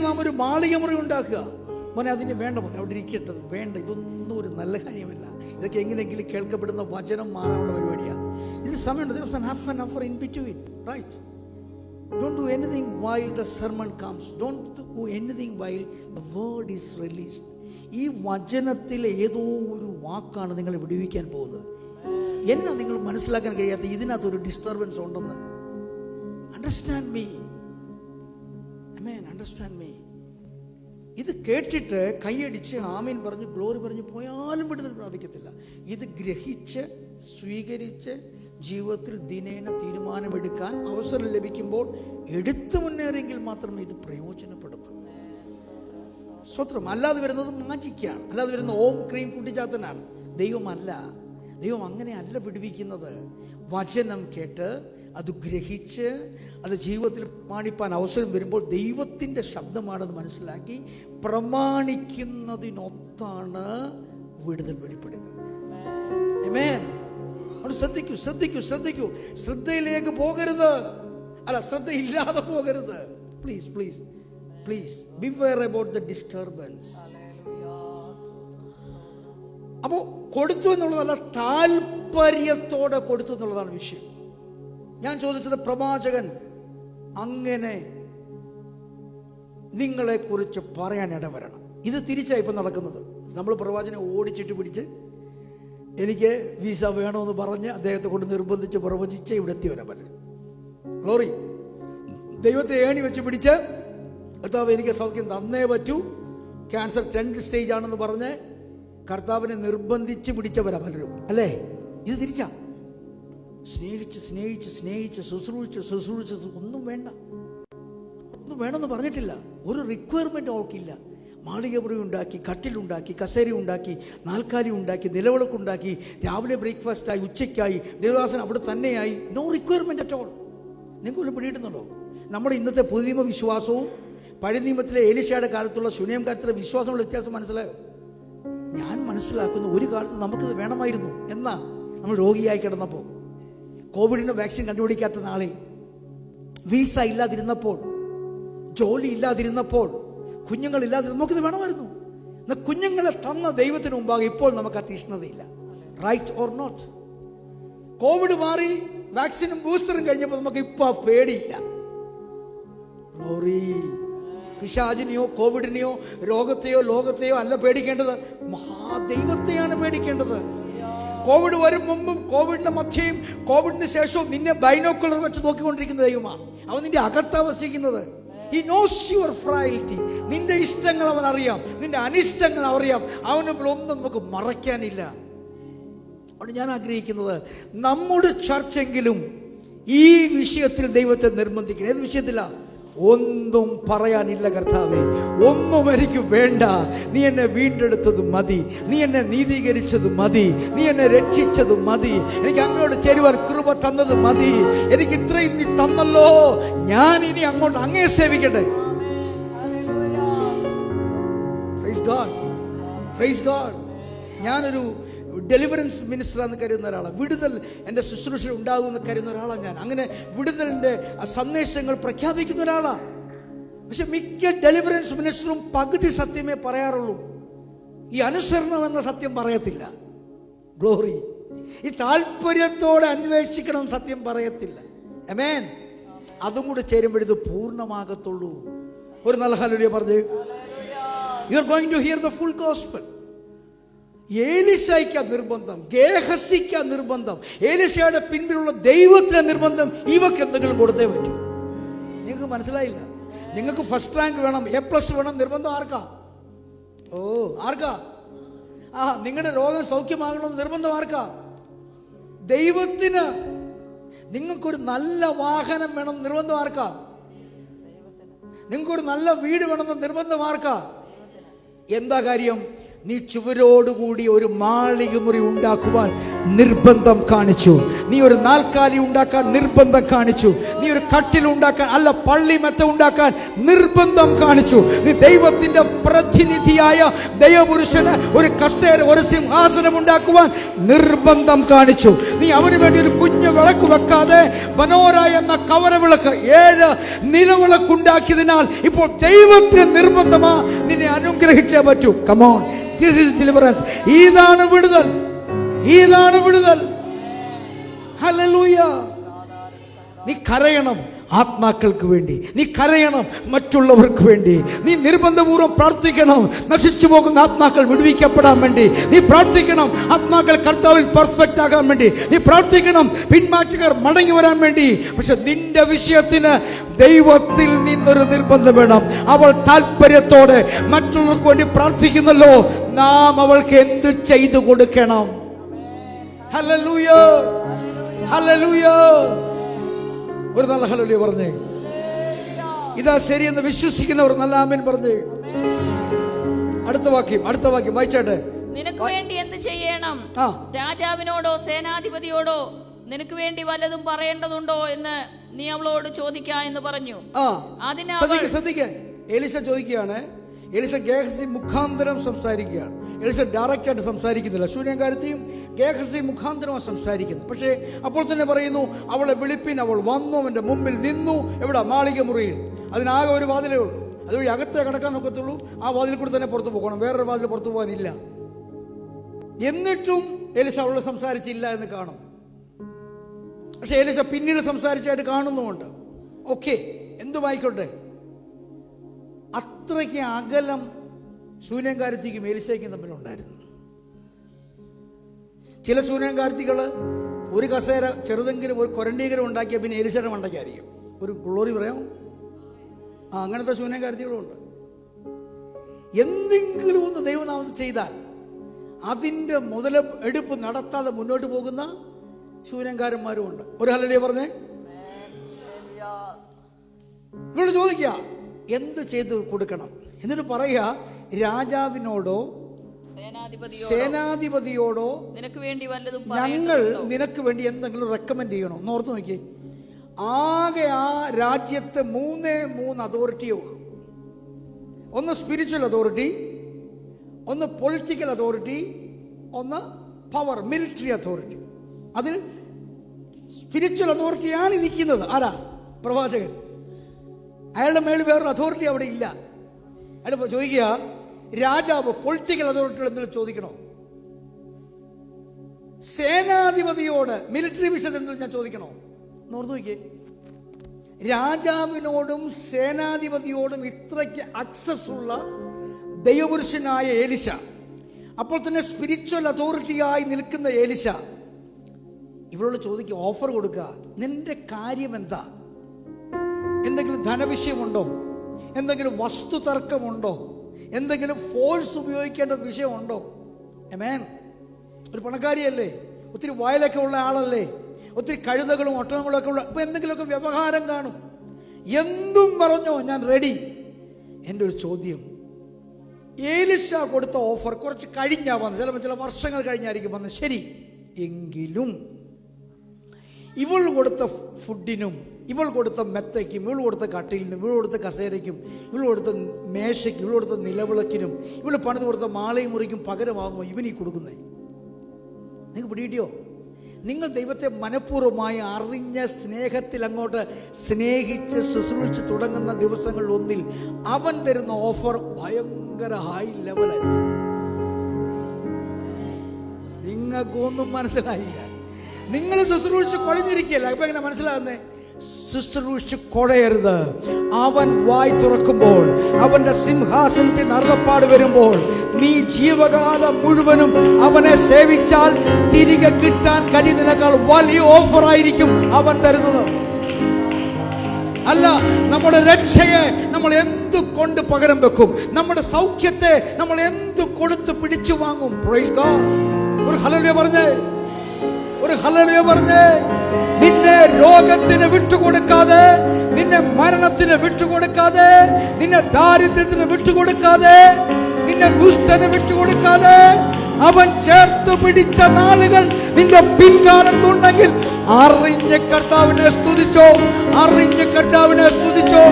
നാം ഒരു മാളിക മുറി ഉണ്ടാക്കുക. മോനെ അതിന് വേണ്ട, മോനെ അവിടെ ഇരിക്കട്ടത് വേണ്ട, ഇതൊന്നും ഒരു നല്ല കാര്യമല്ല. ഇതൊക്കെ എങ്ങനെയെങ്കിലും കേൾക്കപ്പെടുന്ന വചനം മാറാനുള്ള പരിപാടിയാണ്. ഇതിന് സമയമുണ്ട്. Half an hour in between, right? Don't do anything while the sermon comes. Don't do anything while the word is released. ഈ വചനത്തിലെ ഏതോ ഒരു വാക്കാണ് നിങ്ങളെ വിടുവിക്കാൻ പോകുന്നത്. എന്നാ നിങ്ങൾ മനസ്സിലാക്കാൻ കഴിയാത്ത ഇതിനകത്തൊരു ഡിസ്റ്റർബൻസ് ഉണ്ടെന്ന്? Understand me. Amen. Understand me. ഇത് കേട്ടിട്ട് കൈയടിച്ച് ആമീൻ പറഞ്ഞ് ഗ്ലോറി പറഞ്ഞ് പോയാലും വിടുതൽ പ്രാപിക്കത്തില്ല. ഇത് ഗ്രഹിച്ച് സ്വീകരിച്ച് ജീവിതത്തിൽ ദിനേന തീരുമാനമെടുക്കാൻ അവസരം ലഭിക്കുമ്പോൾ എടുത്തു മുന്നേറിയെങ്കിൽ മാത്രമേ ഇത് പ്രയോജനപ്പെടുത്തൂ. സ്വത്രം. അല്ലാതെ വരുന്നത് മാജിക്കാണ്, അല്ലാതെ വരുന്ന ഓം ക്രീം കുട്ടിച്ചാത്തനാണ്. ദൈവമല്ല. ദൈവം അങ്ങനെയല്ല വിടുവിക്കുന്നത്. വചനം കേട്ട് അത് ഗ്രഹിച്ച് അത് ജീവിതത്തിൽ പ്രമാണിപ്പാൻ അവസരം വരുമ്പോൾ ദൈവത്തിൻ്റെ ശബ്ദമാണെന്ന് മനസ്സിലാക്കി പ്രമാണിക്കുന്നതിനൊത്താണ് വിടുതൽ വെളിപ്പെടുക. ആമേൻ. ശ്രദ്ധിക്കൂ, ശ്രദ്ധിക്കൂ, ശ്രദ്ധിക്കൂ. ശ്രദ്ധയിലേക്ക് പോകരുത്, അല്ല ശ്രദ്ധയില്ലാതെ പോകരുത്. Please please please beware about the disturbance. അപ്പോൾ കൊടുത്തു എന്നുള്ളതല്ല, താല്പര്യത്തോടെ കൊടുത്തു എന്നുള്ളതാണ് വിഷയം. ഞാൻ ചോദിച്ചത്, പ്രവാചകൻ അങ്ങനെ നിങ്ങളെക്കുറിച്ച് പറയാൻ ഇടവരണം. ഇത് തിരിച്ചാണ് ഇപ്പം നടക്കുന്നത്. നമ്മൾ പ്രവാചകനെ ഓടിച്ചിട്ട് പിടിച്ച് എനിക്ക് വിസ വേണമെന്ന് പറഞ്ഞ് അദ്ദേഹത്തെ കൊണ്ട് നിർബന്ധിച്ച് പ്രവചിച്ച് ഇവിടെ എത്തിയവരാ പലരും. ഗ്ലോറി. ദൈവത്തെ ഏണി വെച്ച് പിടിച്ച് കർത്താവ് എനിക്ക് സൗഖ്യം തന്നേ പറ്റൂ, ക്യാൻസർ 10th സ്റ്റേജ് ആണെന്ന് പറഞ്ഞ് കർത്താവിനെ നിർബന്ധിച്ച് പിടിച്ചവരാ പലരും, അല്ലേ? ഇത് തിരിച്ചാ. സ്നേഹിച്ച് സ്നേഹിച്ച് സ്നേഹിച്ച് ശുശ്രൂഷിച്ച് ഒന്നും വേണമെന്ന് പറഞ്ഞിട്ടില്ല. ഒരു റിക്വയർമെൻറ്റ് അവൾക്കില്ല. മാളികമുറി ഉണ്ടാക്കി, കട്ടിലുണ്ടാക്കി, കസേര ഉണ്ടാക്കി, നാൽക്കാലി ഉണ്ടാക്കി, നിലവിളക്കുണ്ടാക്കി, രാവിലെ ബ്രേക്ക്ഫാസ്റ്റായി, ഉച്ചയ്ക്കായി, ദേവദാസൻ അവിടെ തന്നെയായി. No requirement at all. നിങ്ങൾക്ക് വല്ലതും പിടിയിട്ടുന്നുണ്ടോ? നമ്മുടെ ഇന്നത്തെ പുതുനിയമ വിശ്വാസവും പഴയ നിയമത്തിലെ ഏലീശയുടെ കാലത്തുള്ള ശൂന്യം കാലത്തിലെ വിശ്വാസമുള്ള വ്യത്യാസം മനസ്സിലായോ? ഞാൻ മനസ്സിലാക്കുന്ന ഒരു കാലത്ത് നമുക്കിത് വേണമായിരുന്നു. എന്നാ നമ്മൾ രോഗിയായി കിടന്നപ്പോൾ, കോവിഡിന് വാക്സിൻ കണ്ടുപിടിക്കാത്ത നാളിൽ, വീസ ഇല്ലാതിരുന്നപ്പോൾ, ജോലി ഇല്ലാതിരുന്നപ്പോൾ, കുഞ്ഞുങ്ങളില്ലാതെ നമുക്കിത് വേണമായിരുന്നു. എന്നാൽ കുഞ്ഞുങ്ങളെ തന്ന ദൈവത്തിന് മുമ്പാകെ ഇപ്പോൾ നമുക്ക് ആ തീഷ്ണതയില്ല. Right or not? കോവിഡ് മാറി, വാക്സിനും ബൂസ്റ്ററും കഴിഞ്ഞപ്പോൾ നമുക്ക് ഇപ്പോൾ ആ പേടിയില്ല. ഗ്ലോറി. പിശാചിനെയോ കോവിഡിനെയോ രോഗത്തെയോ ലോകത്തെയോ അല്ല പേടിക്കേണ്ടത്, മഹാദൈവത്തെയാണ് പേടിക്കേണ്ടത്. കോവിഡ് വരും മുമ്പും കോവിഡിന്റെ മധ്യയും കോവിഡിന് ശേഷവും നിന്നെ ബൈനോക്കുലർ വെച്ച് നോക്കിക്കൊണ്ടിരിക്കുന്ന ദൈവമാണ്. അവൻ നിന്റെ അകത്താ വസിക്കുന്നത്. He knows your frailty. നിന്റെ ഇഷ്ടങ്ങൾ അവൻ അറിയാം, നിന്റെ അനിഷ്ടങ്ങൾ അറിയാം. അവന് ഒന്നും നമുക്ക് മറയ്ക്കാനില്ല. അതുകൊണ്ട് ഞാൻ ആഗ്രഹിക്കുന്നത് നമ്മുടെ ചർച്ചെങ്കിലും ഈ വിഷയത്തിൽ ദൈവത്തെ നിർബന്ധിക്കണം. ഏത് വിഷയത്തിലാണ്? ഒന്നും പറയാനില്ല കർത്താവേ, ഒന്നും എനിക്ക് വേണ്ട. നീ എന്നെ വീണ്ടെടുത്തത് മതി, നീ എന്നെ നീതീകരിച്ചത് മതി, നീ എന്നെ രക്ഷിച്ചത് മതി, എനിക്ക് അങ്ങോട്ട് ചേരുവാൻ കൃപ തന്നത് മതി, എനിക്ക് ഇത്രയും നീ തന്നല്ലോ, ഞാൻ ഇനി അങ്ങോട്ട് അങ്ങേ സേവിക്കട്ടെ. Praise God, praise God. ഞാനൊരു ഡെലിവറൻസ് മിനിസ്റ്ററാന്ന് കരുതുന്ന ഒരാളാണ്. വിടുതൽ എൻ്റെ ശുശ്രൂഷ ഉണ്ടാകുമെന്ന് കരുതുന്ന ഒരാളാണ് ഞാൻ. അങ്ങനെ വിടുതലിൻ്റെ സന്ദേശങ്ങൾ പ്രഖ്യാപിക്കുന്ന ഒരാളാണ്. പക്ഷെ മിക്ക ഡെലിവറൻസ് മിനിസ്റ്ററും പകുതി സത്യമേ പറയാറുള്ളൂ. ഈ അനുസരണം എന്ന സത്യം പറയത്തില്ല. ഗ്ലോറി. ഈ താല്പര്യത്തോടെ അന്വേഷിക്കണം സത്യം പറയത്തില്ല. ആമേൻ. അതും കൂടെ ചേരുമ്പോൾ ഇത് പൂർണ്ണമാകത്തുള്ളൂ. ഒരു നല്ല ഹല്ലേലൂയ പറഞ്ഞ്. You are going to hear the full gospel. ഏലീശയ്ക്ക് നിർബന്ധം, ഗേഹസിക്ക് നിർബന്ധം, ഏലീശയുടെ പിൻപിലുള്ള ദൈവത്തിന് നിർബന്ധം. ഇവക്ക് എന്തെങ്കിലും കൊടുത്തേ പറ്റൂ. നിങ്ങൾക്ക് മനസ്സിലായില്ല? നിങ്ങൾക്ക് ഫസ്റ്റ് റാങ്ക് വേണം, A+ വേണം, നിർബന്ധം ആർക്കാ? ആർക്കാ? നിങ്ങളുടെ രോഗം സൗഖ്യമാകണമെന്ന് നിർബന്ധം ആർക്കാ? ദൈവത്തിന്. നിങ്ങൾക്കൊരു നല്ല വാഹനം വേണം, നിർബന്ധം ആർക്കാ? നിങ്ങൾക്കൊരു നല്ല വീട് വേണമെന്ന് നിർബന്ധം ആർക്കാ? എന്താ കാര്യം? നീ ചുവരോടുകൂടി ഒരു മാളികമുറി ഉണ്ടാക്കുവാൻ നിർബന്ധം കാണിച്ചു. നീ ഒരു നാൽക്കാലി ഉണ്ടാക്കാൻ നിർബന്ധം കാണിച്ചു. നീ ഒരു കട്ടിൽ ഉണ്ടാക്കാൻ, അല്ല പള്ളിമെത്ത ഉണ്ടാക്കാൻ നിർബന്ധം കാണിച്ചു. നീ ദൈവത്തിന്റെ പ്രതിനിധിയായ ദൈവപുരുഷന് ഒരു കസേര, ഒരു സിംഹാസനം ഉണ്ടാക്കുവാൻ നിർബന്ധം കാണിച്ചു. നീ അവന് വേണ്ടി ഒരു കുഞ്ഞു വിളക്ക് വെക്കാതെ മനോര എന്ന കവര വിളക്ക് 7 നിലവിളക്കുണ്ടാക്കിയതിനാൽ ഇപ്പോൾ ദൈവത്തിന് നിർബന്ധമാ നിന്നെ അനുഗ്രഹിച്ചേ പറ്റൂ. Come on, this is deliverance. ഇതാണ് വിടുതൽ, ഇതാണ് വിടുതൽ. ഹല്ലേലൂയ. നീ കരയണം ആത്മാക്കൾക്ക് വേണ്ടി, നീ കരയണം മറ്റുള്ളവർക്ക് വേണ്ടി, നീ നിർബന്ധപൂർവ്വം പ്രാർത്ഥിക്കണം നശിച്ചു പോകുന്ന ആത്മാക്കൾ വിടുവിക്കപ്പെടാൻ വേണ്ടി, നീ പ്രാർത്ഥിക്കണം ആത്മാക്കൾ കർത്താവിൽ പെർഫെക്റ്റ് ആകാൻ വേണ്ടി, നീ പ്രാർത്ഥിക്കണം പിന്മാറ്റുകാർ മടങ്ങി വരാൻ വേണ്ടി. പക്ഷെ നിന്റെ വിഷയത്തിന് ദൈവത്തിൽ നിന്നൊരു നിർബന്ധം വേണം. അവൾ താല്പര്യത്തോടെ മറ്റുള്ളവർക്ക് വേണ്ടി പ്രാർത്ഥിക്കുന്നല്ലോ, നാം അവൾക്ക് എന്ത് ചെയ്തു കൊടുക്കണം? Hallelujah, hallelujah. ഒരു നല്ല ഹല്ലേലൂയ പറഞ്ഞേ. ഇതാ ശരിയെന്ന് വിശ്വസിക്കുന്നവർ നല്ല ആമേൻ പറഞ്ഞേ. അടുത്ത വാക്യം വായിച്ചാട്ടെ. നിനക്ക് വേണ്ടി എന്ത് ചെയ്യണം? രാജാവിനോടോ സേനാധിപതിയോടോ നിനക്ക് വേണ്ടി വല്ലതും പറയേണ്ടതുണ്ടോ എന്ന് നീ അവളോട് ചോദിക്ക എന്ന് പറഞ്ഞു. ശ്രദ്ധിക്ക, എലീശ ചോദിക്കുകയാണ്. എലീശ ഗേഹസി മുഖാന്തരം സംസാരിക്കുകയാണ്. എലീശ ഡയറക്റ്റ് ആയിട്ട് സംസാരിക്കുന്നില്ല. ശൂന്യകാരത്തെയും ഗേഹസി മുഖാന്തരമാണ് സംസാരിക്കുന്നത്. പക്ഷേ അപ്പോൾ തന്നെ പറയുന്നു, അവളെ വിളിപ്പിൻ. അവൾ വന്നു, അവൻ്റെ മുമ്പിൽ നിന്നു. എവിടെ? മാളിക മുറിയിൽ. അതിനാകെ ഒരു വാതിലേ ഉള്ളൂ. അതുവഴി അകത്തെ കിടക്കാൻ നോക്കത്തുള്ളൂ. ആ വാതിൽ കൂടി തന്നെ പുറത്തു പോകണം, വേറൊരു വാതിൽ പുറത്തു പോകാനില്ല. എന്നിട്ടും എലീശ അവളോട് സംസാരിച്ചില്ല എന്ന് കാണും. പക്ഷെ എലീശ പിന്നീട് സംസാരിച്ചായിട്ട് കാണുന്നുമുണ്ട്. ഓക്കെ, എന്തുമായിക്കോട്ടെ. അത്രയ്ക്ക് അകലം ശൂന്യകാരത്തിക്കും എലീശയ്ക്കും തമ്മിലുണ്ടായിരുന്നു. ചില ശൂന്യകാരത്തികൾ ഒരു കസേര ചെറുതെങ്കിലും ഒരു കൊരണ്ടീകരം ഉണ്ടാക്കിയ പിന്നെ എലീശയുടെ മണ്ടയ്ക്കായിരിക്കും. ഒരു ഗ്ലോറി പറയാം. അങ്ങനത്തെ ശൂന്യകാര്യങ്ങളുണ്ട്. എന്തെങ്കിലും ഒന്ന് ദൈവനാമത്തിൽ ചെയ്താൽ അതിൻ്റെ മുതലെടുപ്പ് നടത്താതെ മുന്നോട്ട് പോകുന്ന ശൂന്യക്കാരന്മാരും ഉണ്ട്. ഒരു ഹല്ലേലൂയ പറഞ്ഞേ. ഇവരോട് ചോദിക്കുക എന്ത് ചെയ്ത് കൊടുക്കണം. എന്നിട്ട് പറയുക, രാജാവിനോടോ സേനാധിപതിയോടോ നിനക്ക് വേണ്ടി വല്ലതും ഞങ്ങൾ നിനക്ക് വേണ്ടി എന്തെങ്കിലും റെക്കമെൻഡ് ചെയ്യണോ എന്ന് ഓർത്ത് നോക്കിയേ. ആകെ ആ രാജ്യത്ത് 3 അതോറിറ്റിയേ ഉള്ളൂ. ഒന്ന് സ്പിരിച്വൽ അതോറിറ്റി, ഒന്ന് പൊളിറ്റിക്കൽ അതോറിറ്റി, ഒന്ന് പവർ മിലിറ്ററി അതോറിറ്റി. അതിൽ സ്പിരിച്വൽ അതോറിറ്റിയാണ് നിൽക്കുന്നത്. ആരാ? പ്രവാചകൻ. അയാളുടെ മേളിൽ വേറൊരു അതോറിറ്റി അവിടെ ഇല്ല. അയാൾ ചോദിക്കുക, രാജാവ് പൊളിറ്റിക്കൽ അതോറിറ്റിയോട് എന്തെങ്കിലും ചോദിക്കണോ? സേനാധിപതിയോട് മിലിറ്ററി വിഷയത്തിൽ എന്തെങ്കിലും ഞാൻ ചോദിക്കണോ? നോർത്ത് നോക്കിയേ. രാജാവിനോടും സേനാധിപതിയോടും ഇത്രയ്ക്ക് ആക്സസ് ഉള്ള ദൈവപുരുഷനായ എലീശ, അപ്പോൾ തന്നെ സ്പിരിച്വൽ അതോറിറ്റിയായി നിൽക്കുന്ന എലീശ ഇവരോട് ചോദിക്കുക, ഓഫർ കൊടുക്കുക, നിന്റെ കാര്യം എന്താ? എന്തെങ്കിലും ധനവിഷയമുണ്ടോ? എന്തെങ്കിലും വസ്തു തർക്കമുണ്ടോ? എന്തെങ്കിലും ഫോഴ്സ് ഉപയോഗിക്കേണ്ട വിഷയമുണ്ടോ? ആമേൻ. ഒരു പണക്കാരിയല്ലേ, ഒത്തിരി വയലൊക്കെ ഉള്ള ആളല്ലേ, ഒത്തിരി കഴുതകളും ഒട്ടകങ്ങളും ഒക്കെ ഉള്ള, ഇപ്പം എന്തെങ്കിലുമൊക്കെ വ്യവഹാരം കാണും. എന്തും പറഞ്ഞോ, ഞാൻ റെഡി. എൻ്റെ ഒരു ചോദ്യം, എലീശ കൊടുത്ത ഓഫർ കുറച്ച് കഴിഞ്ഞാ വന്നത്, ചിലപ്പോൾ ചില വർഷങ്ങൾ കഴിഞ്ഞായിരിക്കും വന്നത്. ശരി, എങ്കിലും ഇവൾ കൊടുത്ത ഫുഡിനും, ഇവൾ കൊടുത്ത മെത്തയ്ക്കും, ഇവൾ കൊടുത്ത കട്ടിലിനും, ഇവൾ കൊടുത്ത കസേരയ്ക്കും, ഇവൾ കൊടുത്ത മേശയ്ക്കും, ഇവൾ കൊടുത്ത നിലവിളക്കിനും, ഇവൾ പണിത് കൊടുത്ത മാളയും മുറിക്കും പകരമാകുമോ ഇവനീ കൊടുക്കുന്നത്? നിങ്ങൾക്ക് പിടികിട്ടിയോ? നിങ്ങൾ ദൈവത്തെ മനഃപൂർവ്വമായി അറിഞ്ഞ സ്നേഹത്തിൽ അങ്ങോട്ട് സ്നേഹിച്ച് ശുശ്രൂഷിച്ച് തുടങ്ങുന്ന ദിവസങ്ങളിൽ ഒന്നിൽ അവൻ തരുന്ന ഓഫർ ഭയങ്കര ഹൈ ലെവലായിരിക്കും. നിങ്ങൾക്കൊന്നും മനസ്സിലായില്ല. നിങ്ങൾ ശുശ്രൂഷിച്ച് കുഴഞ്ഞിരിക്കുകയല്ല. ഇപ്പൊ എങ്ങനെ മനസ്സിലാകുന്നേ? ശുശ്രൂഷിച്ച് കുഴയരുത്. അവൻ വായി തുറക്കുമ്പോൾ, അവന്റെ സിംഹാസനത്തിൽ നറുളപ്പാട് വരുമ്പോൾ, നീ ജീവകാലം മുഴുവനും അവനെ സേവിച്ചാൽ തിരികെ കിട്ടാൻ കഴിയുന്നതിനേക്കാൾ വലിയ ഓഫറായിരിക്കും അവൻ തരുന്നത്. അല്ല, നമ്മുടെ രക്ഷയെ നമ്മൾ എന്തു കൊണ്ട് പകരം വെക്കും? നമ്മുടെ സൗഖ്യത്തെ നമ്മൾ എന്തു കൊടുത്ത് പിടിച്ചു വാങ്ങും? Praise God. ഒരു ഹല്ലേലൂയ പറഞ്ഞേ, ഒരു ഹല്ലേലൂയ പറഞ്ഞേ. നിന്നെ രോഗത്തിന് വിട്ടുകൊടുക്കാതെ, നിന്നെ മരണത്തിന് വിട്ടുകൊടുക്കാതെ, നിന്നെ ദാരിദ്ര്യത്തിന് വിട്ടുകൊടുക്കാതെ, നിന്നെ ദുഷ്ടന് വിട്ടുകൊടുക്കാതെ അവൻ ചേർത്ത് പിടിച്ച നാളുകൾ നിന്റെ പിൻകാലത്തുണ്ടെങ്കിൽ അറിഞ്ഞ് കർത്താവിനെ സ്തുതിച്ചോ, അറിഞ്ഞ് കർത്താവിനെ സ്തുതിച്ചോ,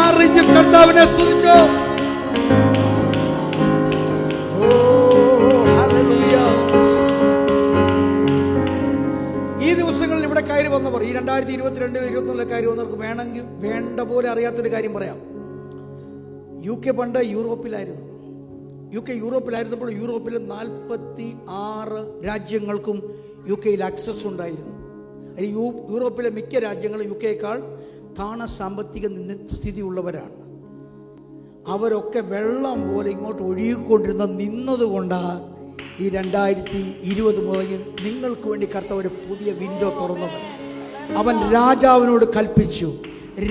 അറിഞ്ഞ് കർത്താവിനെ സ്തുതിച്ചോ. കയറി വന്നവർ, ഈ 2022 2021 കയറി വന്നവർക്ക് വേണമെങ്കിൽ വേണ്ട പോലെ അറിയാത്തൊരു കാര്യം പറയാം. UK പണ്ട് യൂറോപ്പിലായിരുന്നു. UK യൂറോപ്പിലായിരുന്നപ്പോൾ യൂറോപ്പിലെ 46 രാജ്യങ്ങൾക്കും UKയിൽ ആക്സസ് ഉണ്ടായിരുന്നു. യൂറോപ്പിലെ മിക്ക രാജ്യങ്ങളും UKയേക്കാൾ താണ സാമ്പത്തിക സ്ഥിതി ഉള്ളവരാണ്. അവരൊക്കെ വെള്ളം പോലെ ഇങ്ങോട്ട് ഒഴുകിക്കൊണ്ടിരുന്ന നിന്നതുകൊണ്ടാണ് ഈ 2020 മുതൽ നിങ്ങൾക്ക് വേണ്ടി കർത്താവ് ഒരു പുതിയ വിൻഡോ തുറന്നത്. അവൻ രാജാവിനോട് കൽപ്പിച്ചു.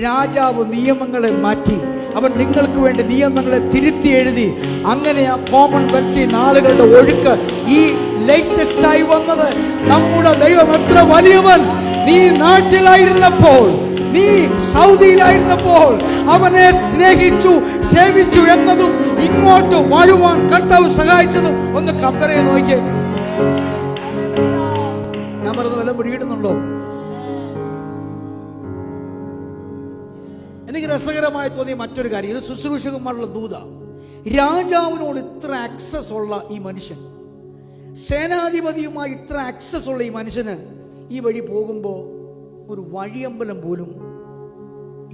രാജാവ് നിയമങ്ങളെ മാറ്റി. അവൻ നിങ്ങൾക്ക് വേണ്ടി നിയമങ്ങളെ തിരുത്തി എഴുതി. അങ്ങനെ ആ കോമൺവെൽത്തി നാളുകളുടെ ഒഴുക്ക് ഈ ലേറ്റസ്റ്റായി വന്നത്. നമ്മുടെ ദൈവം എത്ര വലിയവൻ! നീ നാട്ടിലായിരുന്നപ്പോൾ, നീ സൗദിയിലായിരുന്നപ്പോൾ അവനെ സ്നേഹിച്ചു, സേവിച്ചു എന്നതും ഇങ്ങോട്ട് വരുവാൻ കർത്താവ് സഹായിച്ചതും ഒന്ന് കമ്പയർ ചെയ്ത് നോക്കിയേ. ഞാൻ പറഞ്ഞത് വല്ലതും പിടികിട്ടുന്നുണ്ടോ? എനിക്ക് രസകരമായി തോന്നിയ മറ്റൊരു കാര്യം, ഇത് ശുശ്രൂഷകന്മാരുള്ള ദൂത. രാജാവിനോട് ഇത്ര ആക്സസ് ഉള്ള ഈ മനുഷ്യൻ, സേനാധിപതിയുമായി ഇത്ര ആക്സസ് ഉള്ള ഈ മനുഷ്യന് ഈ വഴി പോകുമ്പോൾ ഒരു വഴിയമ്പലം പോലും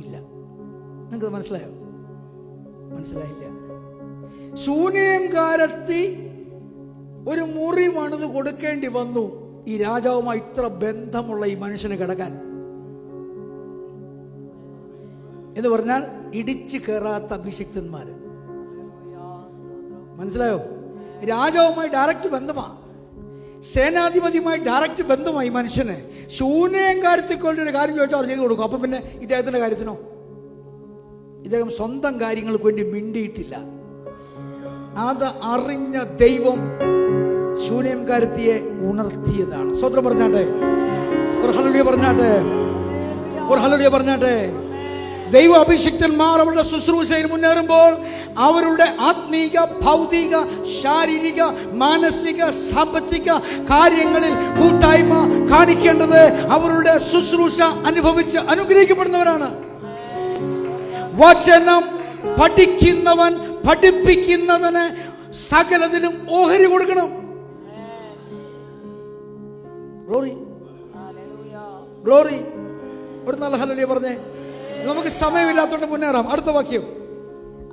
ഇല്ല. നിങ്ങൾക്ക് മനസ്സിലായോ? മനസ്സിലായില്ല. ശൂന്യംകാരത്തി ഒരു മുറി പണിത് കൊടുക്കേണ്ടി വന്നു ഈ രാജാവുമായി ഇത്ര ബന്ധമുള്ള ഈ മനുഷ്യന് കിടക്കാൻ. എന്ന് പറഞ്ഞാൽ ഇടിച്ചു കയറാത്ത അഭിഷിക്തന്മാര്. മനസ്സിലായോ? രാജാവുമായി ഡയറക്റ്റ് ബന്ധമാണ്, സേനാധിപതിയുമായി ഡയറക്റ്റ് ബന്ധമായി മനുഷ്യന്. ശൂന്യംകാരത്തെ കൊണ്ടൊരു കാര്യം ചോദിച്ചാൽ അവർ ചെയ്തു കൊടുക്കും. അപ്പൊ പിന്നെ ഇദ്ദേഹത്തിന്റെ കാര്യത്തിനോ? ഇദ്ദേഹം സ്വന്തം കാര്യങ്ങൾക്ക് വേണ്ടി മിണ്ടിയിട്ടില്ല. അത് അറിഞ്ഞ ദൈവം ശൂനേംകാരത്തിയെ ഉണർത്തിയതാണ്. സ്വത്രം പറഞ്ഞാട്ടെ, ഒരു ഹല്ലേലൂയ പറഞ്ഞാട്ടെ, ഒരു ഹല്ലേലൂയ പറഞ്ഞാട്ടെ. ദൈവ അഭിഷിക്തന്മാർ അവരുടെ ശുശ്രൂഷയിൽ മുന്നേറുമ്പോൾ അവരുടെ ആത്മീക, ഭൗതിക, ശാരീരിക, മാനസിക, സാമ്പത്തിക കാര്യങ്ങളിൽ കൂട്ടായ്മ കാണിക്കേണ്ടത് അവരുടെ ശുശ്രൂഷ അനുഭവിച്ച് അനുഗ്രഹിക്കപ്പെടുന്നവരാണ്. വചനം പഠിക്കുന്നവൻ പഠിപ്പിക്കുന്നതിന് സകലതിലും ഓഹരി കൊടുക്കണം. Glory, glory. ഒരു നല്ല ഹല്ലേലൂയ പറഞ്ഞേ. നമുക്ക് സമയമില്ലാത്തോണ്ട് മുന്നേറാം. അടുത്ത വാക്യം.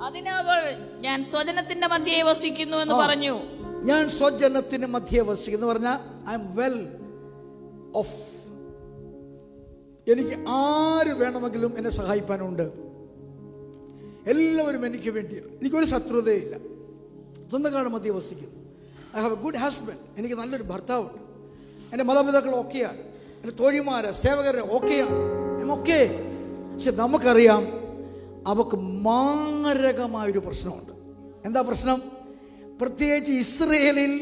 അതിനവൾ ഞാൻ സ്വജനത്തിന്റെ മധ്യേ വസിക്കുന്നു എന്ന് പറഞ്ഞു. ഞാൻ സ്വജനത്തിന് മധ്യേ വസിക്കുന്നു പറഞ്ഞാൽ ഐ എം വെൽ ഓഫ്. എനിക്ക് ആര് വേണമെങ്കിലും എന്നെ സഹായിക്കാനുണ്ട്. എല്ലാവരും എനിക്ക് വേണ്ടി. എനിക്കൊരു ശത്രുതയില്ല. സ്വന്തക്കാരുടെ മധ്യേ വസിക്കുന്നു. I have A good husband. എനിക്ക് നല്ലൊരു ഭർത്താവുണ്ട്. എൻ്റെ മാതാപിതാക്കൾ ഓക്കെയാണ്. എൻ്റെ തോഴിമാര്, സേവകര് ഓക്കെയാണ്. ഓക്കെ. പക്ഷെ നമുക്കറിയാം അവർക്ക് മാരകമായൊരു പ്രശ്നമുണ്ട്. എന്താ പ്രശ്നം? പ്രത്യേകിച്ച് ഇസ്രയേലിൽ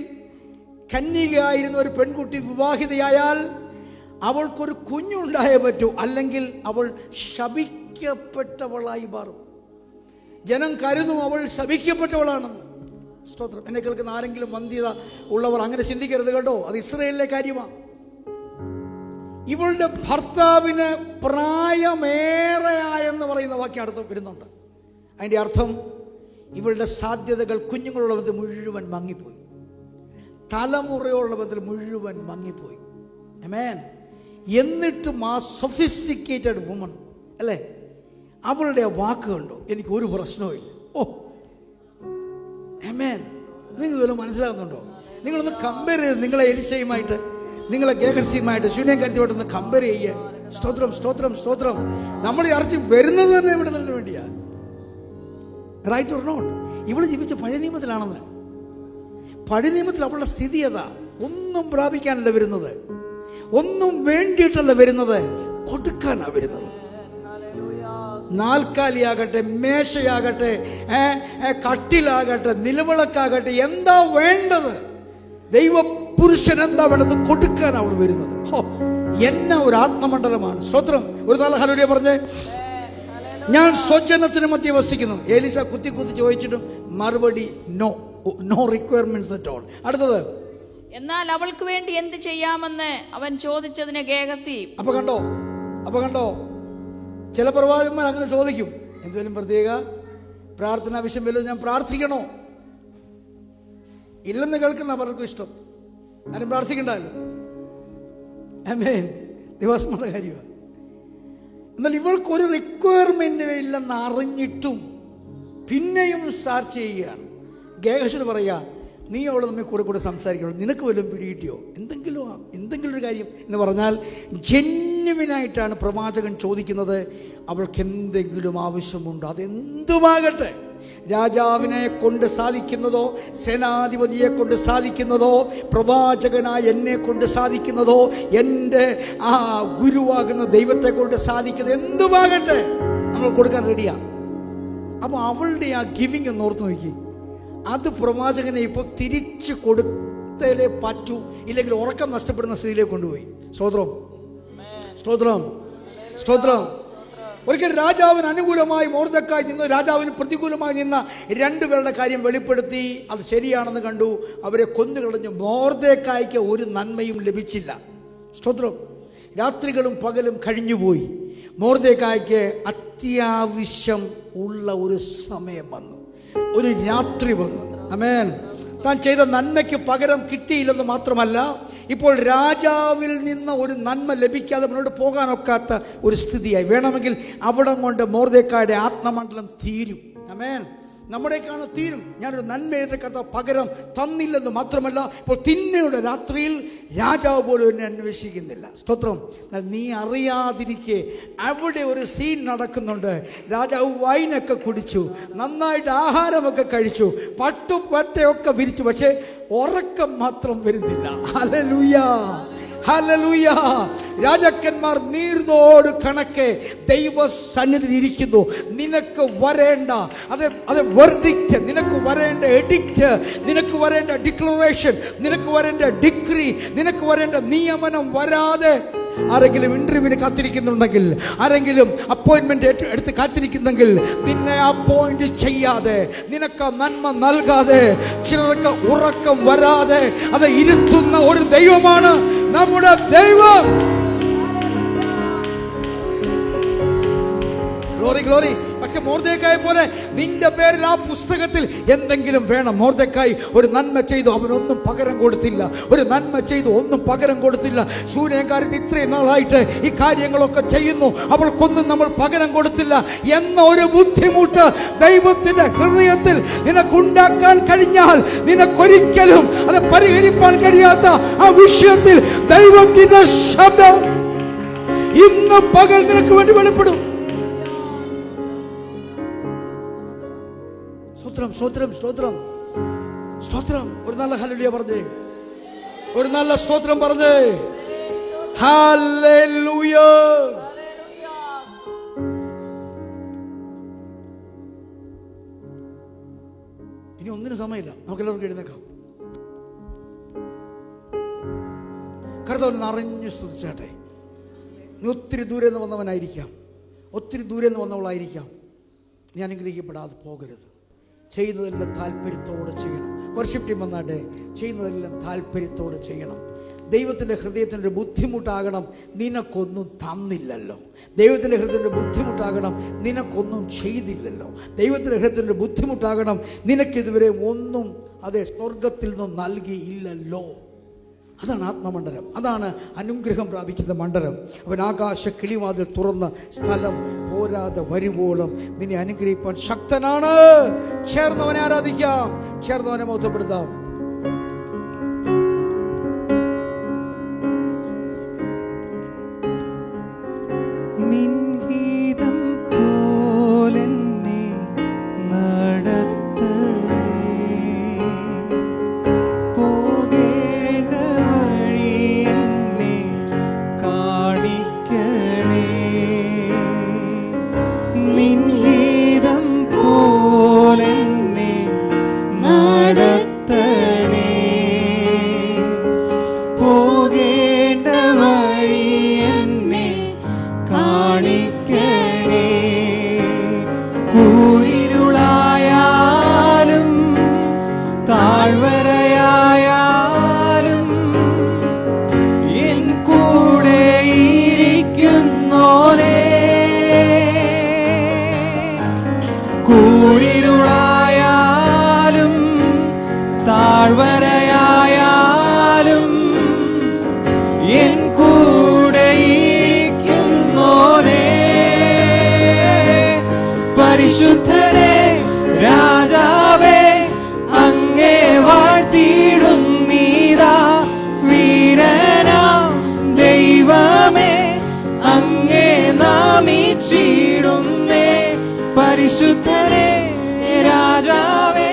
കന്യകയായിരുന്ന ഒരു പെൺകുട്ടി വിവാഹിതയായാൽ അവൾക്കൊരു കുഞ്ഞുണ്ടായേ പറ്റൂ, അല്ലെങ്കിൽ അവൾ ശപിക്കപ്പെട്ടവളായി മാറും. ജനം കരുതും അവൾ ശപിക്കപ്പെട്ടവളാണെന്ന്. സ്തോത്രം. എന്നെ കേൾക്കുന്ന ആരെങ്കിലും വന്ധ്യത ഉള്ളവർ അങ്ങനെ ചിന്തിക്കരുത് കേട്ടോ. അത് ഇസ്രയേലിലെ കാര്യമാണ്. ഇവളുടെ ഭർത്താവിന് പ്രായമേറെയായെന്ന് പറയുന്ന വാക്യം അടുത്ത് വരുന്നുണ്ട്. അതിൻ്റെ അർത്ഥം ഇവളുടെ സാധ്യതകൾ കുഞ്ഞുങ്ങളുള്ള ബന്ധത്തിൽ മുഴുവൻ മങ്ങിപ്പോയി. തലമുറയുള്ള ബന്ധത്തിൽ മുഴുവൻ മങ്ങിപ്പോയി. ആമേൻ. എന്നിട്ടും ആ സൊഫിസ്റ്റിക്കേറ്റഡ് വുമൺ അല്ലേ, അവളുടെ വാക്കുകളുണ്ടോ, എനിക്ക് ഒരു പ്രശ്നവും ഇല്ല. ഓ ആമേൻ. നിങ്ങൾ ഇതെല്ലാം മനസ്സിലാകുന്നുണ്ടോ? നിങ്ങളൊന്ന് കമ്പയർ ചെയ്ത് നിങ്ങളെ എലിശയുമായിട്ട്, നിങ്ങളെ ഗേഹസിയുമായിട്ട്, ശൂന്യകാര്യമായിട്ടൊന്ന് കമ്പയർ ചെയ്യുക. സ്തോത്രം, സ്തോത്രം, സ്തോത്രം. നമ്മൾ ചർച്ച വരുന്നത് തന്നെ ഇവിടെ നിന്ന് വേണ്ടിയാ. Right or not? ഇവള് ജീവിച്ച പഴയ നിയമത്തിലാണെന്ന്. പഴയ നിയമത്തിൽ അവളുടെ സ്ഥിതി അതാ. ഒന്നും പ്രാപിക്കാനല്ല വരുന്നത്, ഒന്നും വേണ്ടിയിട്ടല്ല വരുന്നത്, കൊടുക്കാനാണ് വരുന്നത്. നാൽക്കാലിയാകട്ടെ, മേശയാകട്ടെ, കട്ടിലാകട്ടെ, നിലവിളക്കാകട്ടെ, എന്താ വേണ്ടത്? ദൈവ പുരുഷൻ എന്താ വേണ്ടത്? കൊടുക്കാൻ അവൾ വരുന്നത്. എന്നാ ഒരു ആത്മമണ്ഡലമാണ്. സ്തോത്രം. ഒരു നല്ല ഹല്ലേലൂയ പറഞ്ഞേ. ഞാൻ സ്വജനത്തിന് മധ്യ വസിക്കുന്നു. എലീസ കുത്തി കുത്തി ചോദിച്ചിട്ടും മറുപടി no, no requirements at all. അടുത്തത്. എന്നാൽ അവൾക്ക് വേണ്ടി എന്ത് ചെയ്യാമെന്ന് അവൻ ചോദിച്ചതിന് ഗേഹസി. അപ്പൊ കണ്ടോ ചില പ്രവാചകന്മാർ അങ്ങനെ ചോദിക്കും, എന്തെങ്കിലും പ്രത്യേക പ്രാർത്ഥന ആവശ്യം വല്ലതും ഞാൻ പ്രാർത്ഥിക്കണോ? ഇല്ലെന്ന് കേൾക്കുന്ന അവർക്കും ഇഷ്ടം. ആരും പ്രാർത്ഥിക്കണ്ടല്ലോ. ആമേൻ. ദിവസമുള്ള കാര്യമാണ്. എന്നാൽ ഇവൾക്കൊരു റിക്വയർമെന്റ് ഇല്ലെന്ന് അറിഞ്ഞിട്ടും പിന്നെയും സ്റ്റാർട്ട് ചെയ്യുകയാണ്. ഗേഹസിന് പറയാ, നീ അവളെ നമ്മെ കൂടെ സംസാരിക്കണം, നിനക്ക് വല്ലതും പിടികിട്ടിയോ, എന്തെങ്കിലും ഒരു കാര്യം എന്ന് പറഞ്ഞാൽ ജെന്യുവിനായിട്ടാണ് പ്രവാചകൻ ചോദിക്കുന്നത്. അവൾക്ക് എന്തെങ്കിലും ആവശ്യമുണ്ടോ? അതെന്തുമാകട്ടെ. രാജാവിനെ കൊണ്ട് സാധിക്കുന്നതോ, സേനാധിപതിയെ കൊണ്ട് സാധിക്കുന്നതോ, പ്രവാചകനായ എന്നെ കൊണ്ട് സാധിക്കുന്നതോ, എൻ്റെ ആ ഗുരുവാകുന്ന ദൈവത്തെ കൊണ്ട് സാധിക്കുന്നത് എന്തുമാകട്ടെ, നമ്മൾ കൊടുക്കാൻ റെഡിയാണ്. അപ്പോൾ അവളുടെ ആ ഗിവിങ് എന്ന് ഓർത്ത് നോക്കി. അത് പ്രവാചകനെ ഇപ്പോൾ തിരിച്ചു കൊടുത്തേ പറ്റൂ, ഇല്ലെങ്കിൽ ഉറക്കം നഷ്ടപ്പെടുന്ന സ്ഥിതിയിലേക്ക് കൊണ്ടുപോയി. സ്തോത്രം, സ്തോത്രം, സ്തോത്രം. ഒരിക്കൽ രാജാവിന് അനുകൂലമായി മൊർദെഖായി നിന്ന് രാജാവിന് പ്രതികൂലമായി നിന്ന രണ്ടുപേരുടെ കാര്യം വെളിപ്പെടുത്തി. അത് ശരിയാണെന്ന് കണ്ടു. അവരെ കൊന്നുകളഞ്ഞു. മൊർദെഖായിക്ക് ഒരു നന്മയും ലഭിച്ചില്ല. സ്തോത്രം. രാത്രികളും പകലും കഴിഞ്ഞുപോയി. മൊർദെഖായിക്ക് അത്യാവശ്യം ഉള്ള ഒരു സമയം വന്നു, ഒരു രാത്രി വന്നു. ആമേൻ. താൻ ചെയ്ത നന്മയ്ക്ക് പകരം കിട്ടിയില്ലെന്ന് മാത്രമല്ല, ഇപ്പോൾ രാജാവിൽ നിന്ന് ഒരു നന്മ ലഭിക്കാതെ മുന്നോട്ട് പോകാനൊക്കാത്ത ഒരു സ്ഥിതിയായി. വേണമെങ്കിൽ അവിടം കൊണ്ട് മൊർദെഖായിയുടെ ആത്മമണ്ഡലം തീരും. ആമേൻ. നമ്മുടെയൊക്കെയാണ് തീരും. ഞാനൊരു നന്മയുടെ കഥ പകരം തന്നില്ലെന്ന് മാത്രമല്ല, ഇപ്പോൾ തിന്മയുടെ രാത്രിയിൽ രാജാവ് പോലും എന്നെ അന്വേഷിക്കുന്നില്ല. സ്തോത്രം. നീ അറിയാതിരിക്കെ അവിടെ ഒരു സീൻ നടക്കുന്നുണ്ട്. രാജാവ് വൈനൊക്കെ കുടിച്ചു, നന്നായിട്ട് ആഹാരമൊക്കെ കഴിച്ചു, പട്ടുപറ്റയൊക്കെ വിരിച്ചു, പക്ഷേ ഉറക്കം മാത്രം വരുന്നില്ല. Hallelujah, hallelujah. രാജാക്കന്മാർ നീർതോട് കണക്കെ ദൈവ സന്നിധിയിൽ ഇരിക്കുന്നു. നിനക്ക് വരേണ്ട അത് വെർഡിക്റ്റ്, നിനക്ക് വരേണ്ട എഡിക്റ്റ്, നിനക്ക് വരേണ്ട ഡിക്ലറേഷൻ, നിനക്ക് വരേണ്ട ഡിക്രി, നിനക്ക് വരേണ്ട നിയമനം വരാതെ ആരെങ്കിലും ഇന്റർവ്യൂവിന് കാത്തിരിക്കുന്നുണ്ടെങ്കിൽ, ആരെങ്കിലും അപ്പോയിന്റ്മെന്റ് എടുത്ത് കാത്തിരിക്കുന്നെങ്കിൽ, നിന്നെ അപ്പോയിന്റ് ചെയ്യാതെ, നിനക്ക് നന്മ നൽകാതെ, ചിലർക്ക് ഉറക്കം വരാതെ അത് ഇരുത്തുന്ന ഒരു ദൈവമാണ് നമ്മുടെ ദൈവം. Glory glory. പക്ഷെ മൊർദെഖായെ പോലെ നിന്റെ പേരിൽ ആ പുസ്തകത്തിൽ എന്തെങ്കിലും വേണം. മൊർദെഖായി ഒരു നന്മ ചെയ്തു, അവനൊന്നും പകരം കൊടുത്തില്ല. ഒരു നന്മ ചെയ്തു, ഒന്നും പകരം കൊടുത്തില്ല. ശൂന്യകാര്യത്തിൽ ഇത്രയും നാളായിട്ട് ഈ കാര്യങ്ങളൊക്കെ ചെയ്യുന്നു, അവൾക്കൊന്നും നമ്മൾ പകരം കൊടുത്തില്ല എന്ന ഒരു ബുദ്ധിമുട്ട് ദൈവത്തിന്റെ ഹൃദയത്തിൽ നിനക്കുണ്ടാക്കാൻ കഴിഞ്ഞാൽ, നിനക്കൊരിക്കലും അത് പരിഹരിക്കാൻ കഴിയാത്ത ആ വിഷയത്തിൽ ദൈവത്തിന്റെ ശബ്ദം ഇന്ന് പകൽ നിനക്ക് വേണ്ടി വെളിപ്പെടും. സ്തോത്രം, സ്തോത്രം, സ്തോത്രം, സ്തോത്രം. ഒരു നല്ല ഹല്ലേലൂയ പറഞ്ഞേ, ഒരു നല്ല സ്തോത്രം പറഞ്ഞേ. ഹല്ലേലൂയ. ഇനി ഒന്നിനും സമയമില്ല, നമുക്ക് എല്ലാവർക്കും എഴുന്നേക്കാം. കർത്താവിനെ അറിഞ്ഞ് സ്തുതിച്ചാട്ടെ. നീ ഒത്തിരി ദൂരെ നിന്ന് വന്നവനായിരിക്കാം, ഒത്തിരി ദൂരെ നിന്ന് വന്നവളായിരിക്കാം. നീ അനുഗ്രഹിക്കപ്പെടാതെ പോകരുത്. ചെയ്യുന്നതെല്ലാം താല്പര്യത്തോടെ ചെയ്യണം. വർഷിപ്പ് ടീം വന്നാട്ടെ. ചെയ്യുന്നതെല്ലാം താല്പര്യത്തോടെ ചെയ്യണം. ദൈവത്തിൻ്റെ ഹൃദയത്തിൻ്റെ ബുദ്ധിമുട്ടാകണം, നിനക്കൊന്നും തന്നില്ലല്ലോ. ദൈവത്തിൻ്റെ ഹൃദയത്തിൻ്റെ ബുദ്ധിമുട്ടാകണം, നിനക്കൊന്നും ചെയ്തില്ലല്ലോ. ദൈവത്തിൻ്റെ ഹൃദയത്തിൻ്റെ ബുദ്ധിമുട്ടാകണം, നിനക്കിതുവരെ ഒന്നും അതെ സ്വർഗത്തിൽ നിന്നും നൽകിയില്ലല്ലോ. അതാണ് ആത്മമണ്ഡലം, അതാണ് അനുഗ്രഹം പ്രാപിക്കുന്ന മണ്ഡലം. അവൻ ആകാശ കിളിവാതിൽ തുറന്ന സ്ഥലം പോരാതെ വരുവോളം നിന്നെ അനുഗ്രഹിപ്പാൻ ശക്തനാണ്. ചേർന്നവനെ ആരാധിക്കാം, ചേർന്നവനെ മഹത്വപ്പെടുത്താം. നിൻഹിതം പോലെന്നെ കൂരിരുളായാലും താഴ്വരയായാലും എൻ കൂടെ ഇരിക്കുന്നോനേ. കൂരിരുളായാലും താഴ്വരയായാലും എൻ കൂടെ ഇരിക്കുന്നോനേ. പരിശുദ്ധനെ രാജാവേ അങ്ങേ വാഴ്ത്തിയിടുന്നീതാ. വീരനാം ദൈവമേ അങ്ങേ നാമിച്ചിടുന്നേ. പരിശുദ്ധനെ രാജാവേ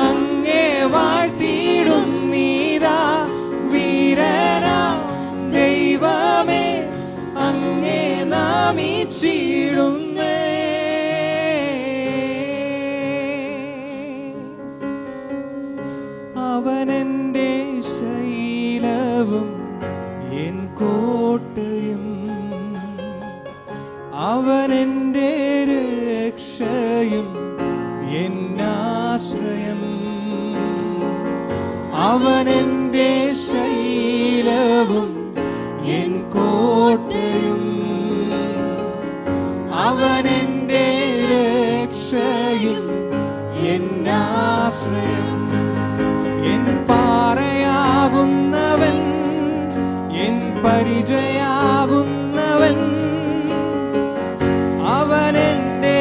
അങ്ങേ വാഴ്ത്തിയിടുന്നീതാ. വീരനാം ദൈവമേ അങ്ങേ നാമിച്ചിടുന്നേ. അവനെന്റെ ശൈലവും എൻ കോട്ടയും അവനെന്റെ രക്ഷയും എന്നാശ്രയം. അവനെന്റെ ശൈലവും എൻ കോട്ടയും അവനെന്റെ രക്ഷയും എന്നാശ്രയം. എൻ പാറയാകുന്നവൻ, എൻ പരിചയാകുന്നവൻ, അവനെന്റെ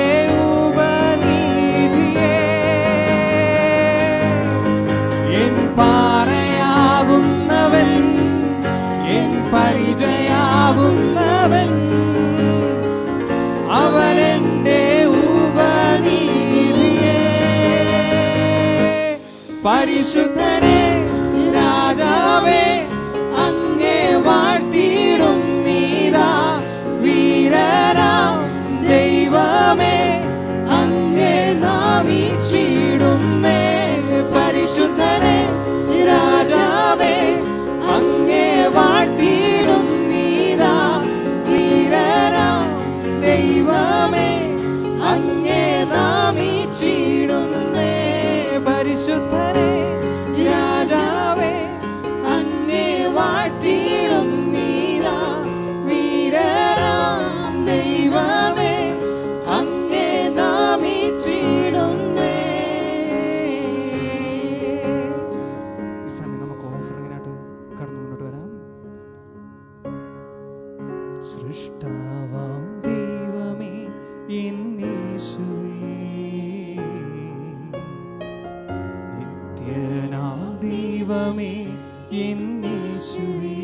ഉപനീതിയേ. എൻ പാറയാകുന്നവൻ, എൻ പരിചയാകുന്നവൻ, അവനെന്റെ ഉപനീതിയേ. പരിശുദ്ധനെ രാജാവേ അങ്ങേ നിത്യനാം ദൈവമേ എന്നേശുവേ,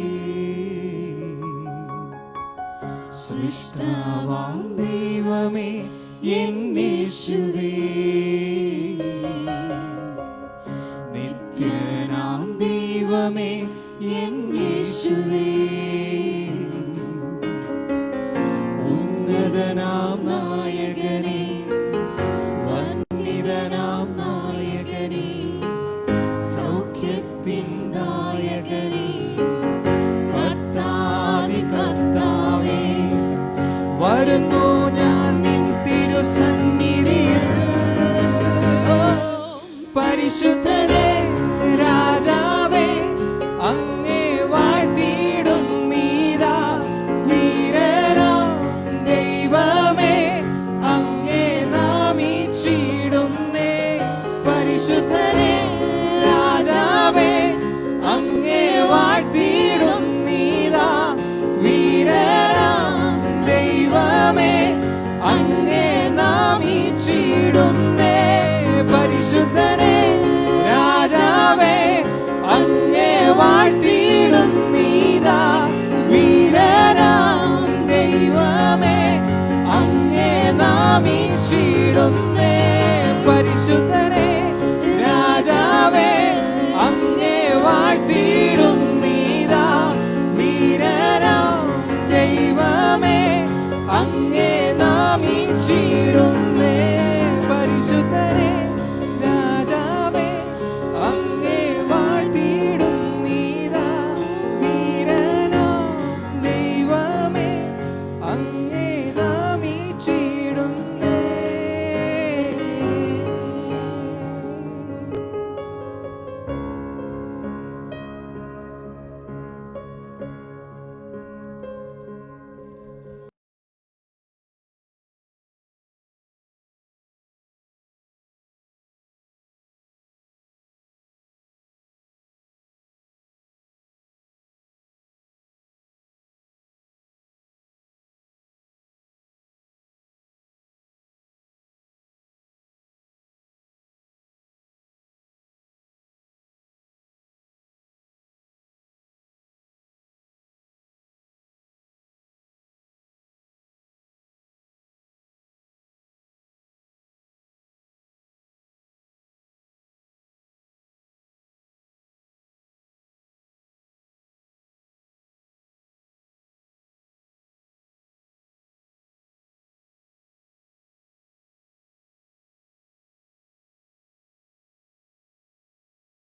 സൃഷ്ടാവാം ദൈവമേ എന്നേശുവേ, നിത്യനാം ദൈവമേ എന്നേശുവേ, ഉന്നതനാം നായകനേ, വന്ദിതനാം നായകനേ, സൗഖ്യത്തിൻ നായകനേ, കർത്താവേ കർത്താവേ, വരുന്നു ഞാൻ നിൻ തിരുസന്നിധിയിൽ. പരിശുദ്ധനേ രാജാവേ, അങ്ങേ വാഴ്ത്തിയിടും നീതാ, വീരനാം ദൈവമേ അങ്ങേ നാമിച്ചിടുന്നേ. പരിശുദ്ധനേ രാജാവേ, അങ്ങേ വാഴ്ത്തിയിടും നീതാ, വീരനാം ദൈവമേ അങ്ങേ നാമിച്ചിടുന്നേ. പരിശുദ്ധനേ രാജാവേ, അങ്ങേ വാഴ്ത്തിയിടും നീതാ, വീരനാം ദൈവമേ അങ്ങേ നാമിച്ചിടുന്നേ. പരിശുദ്ധനേ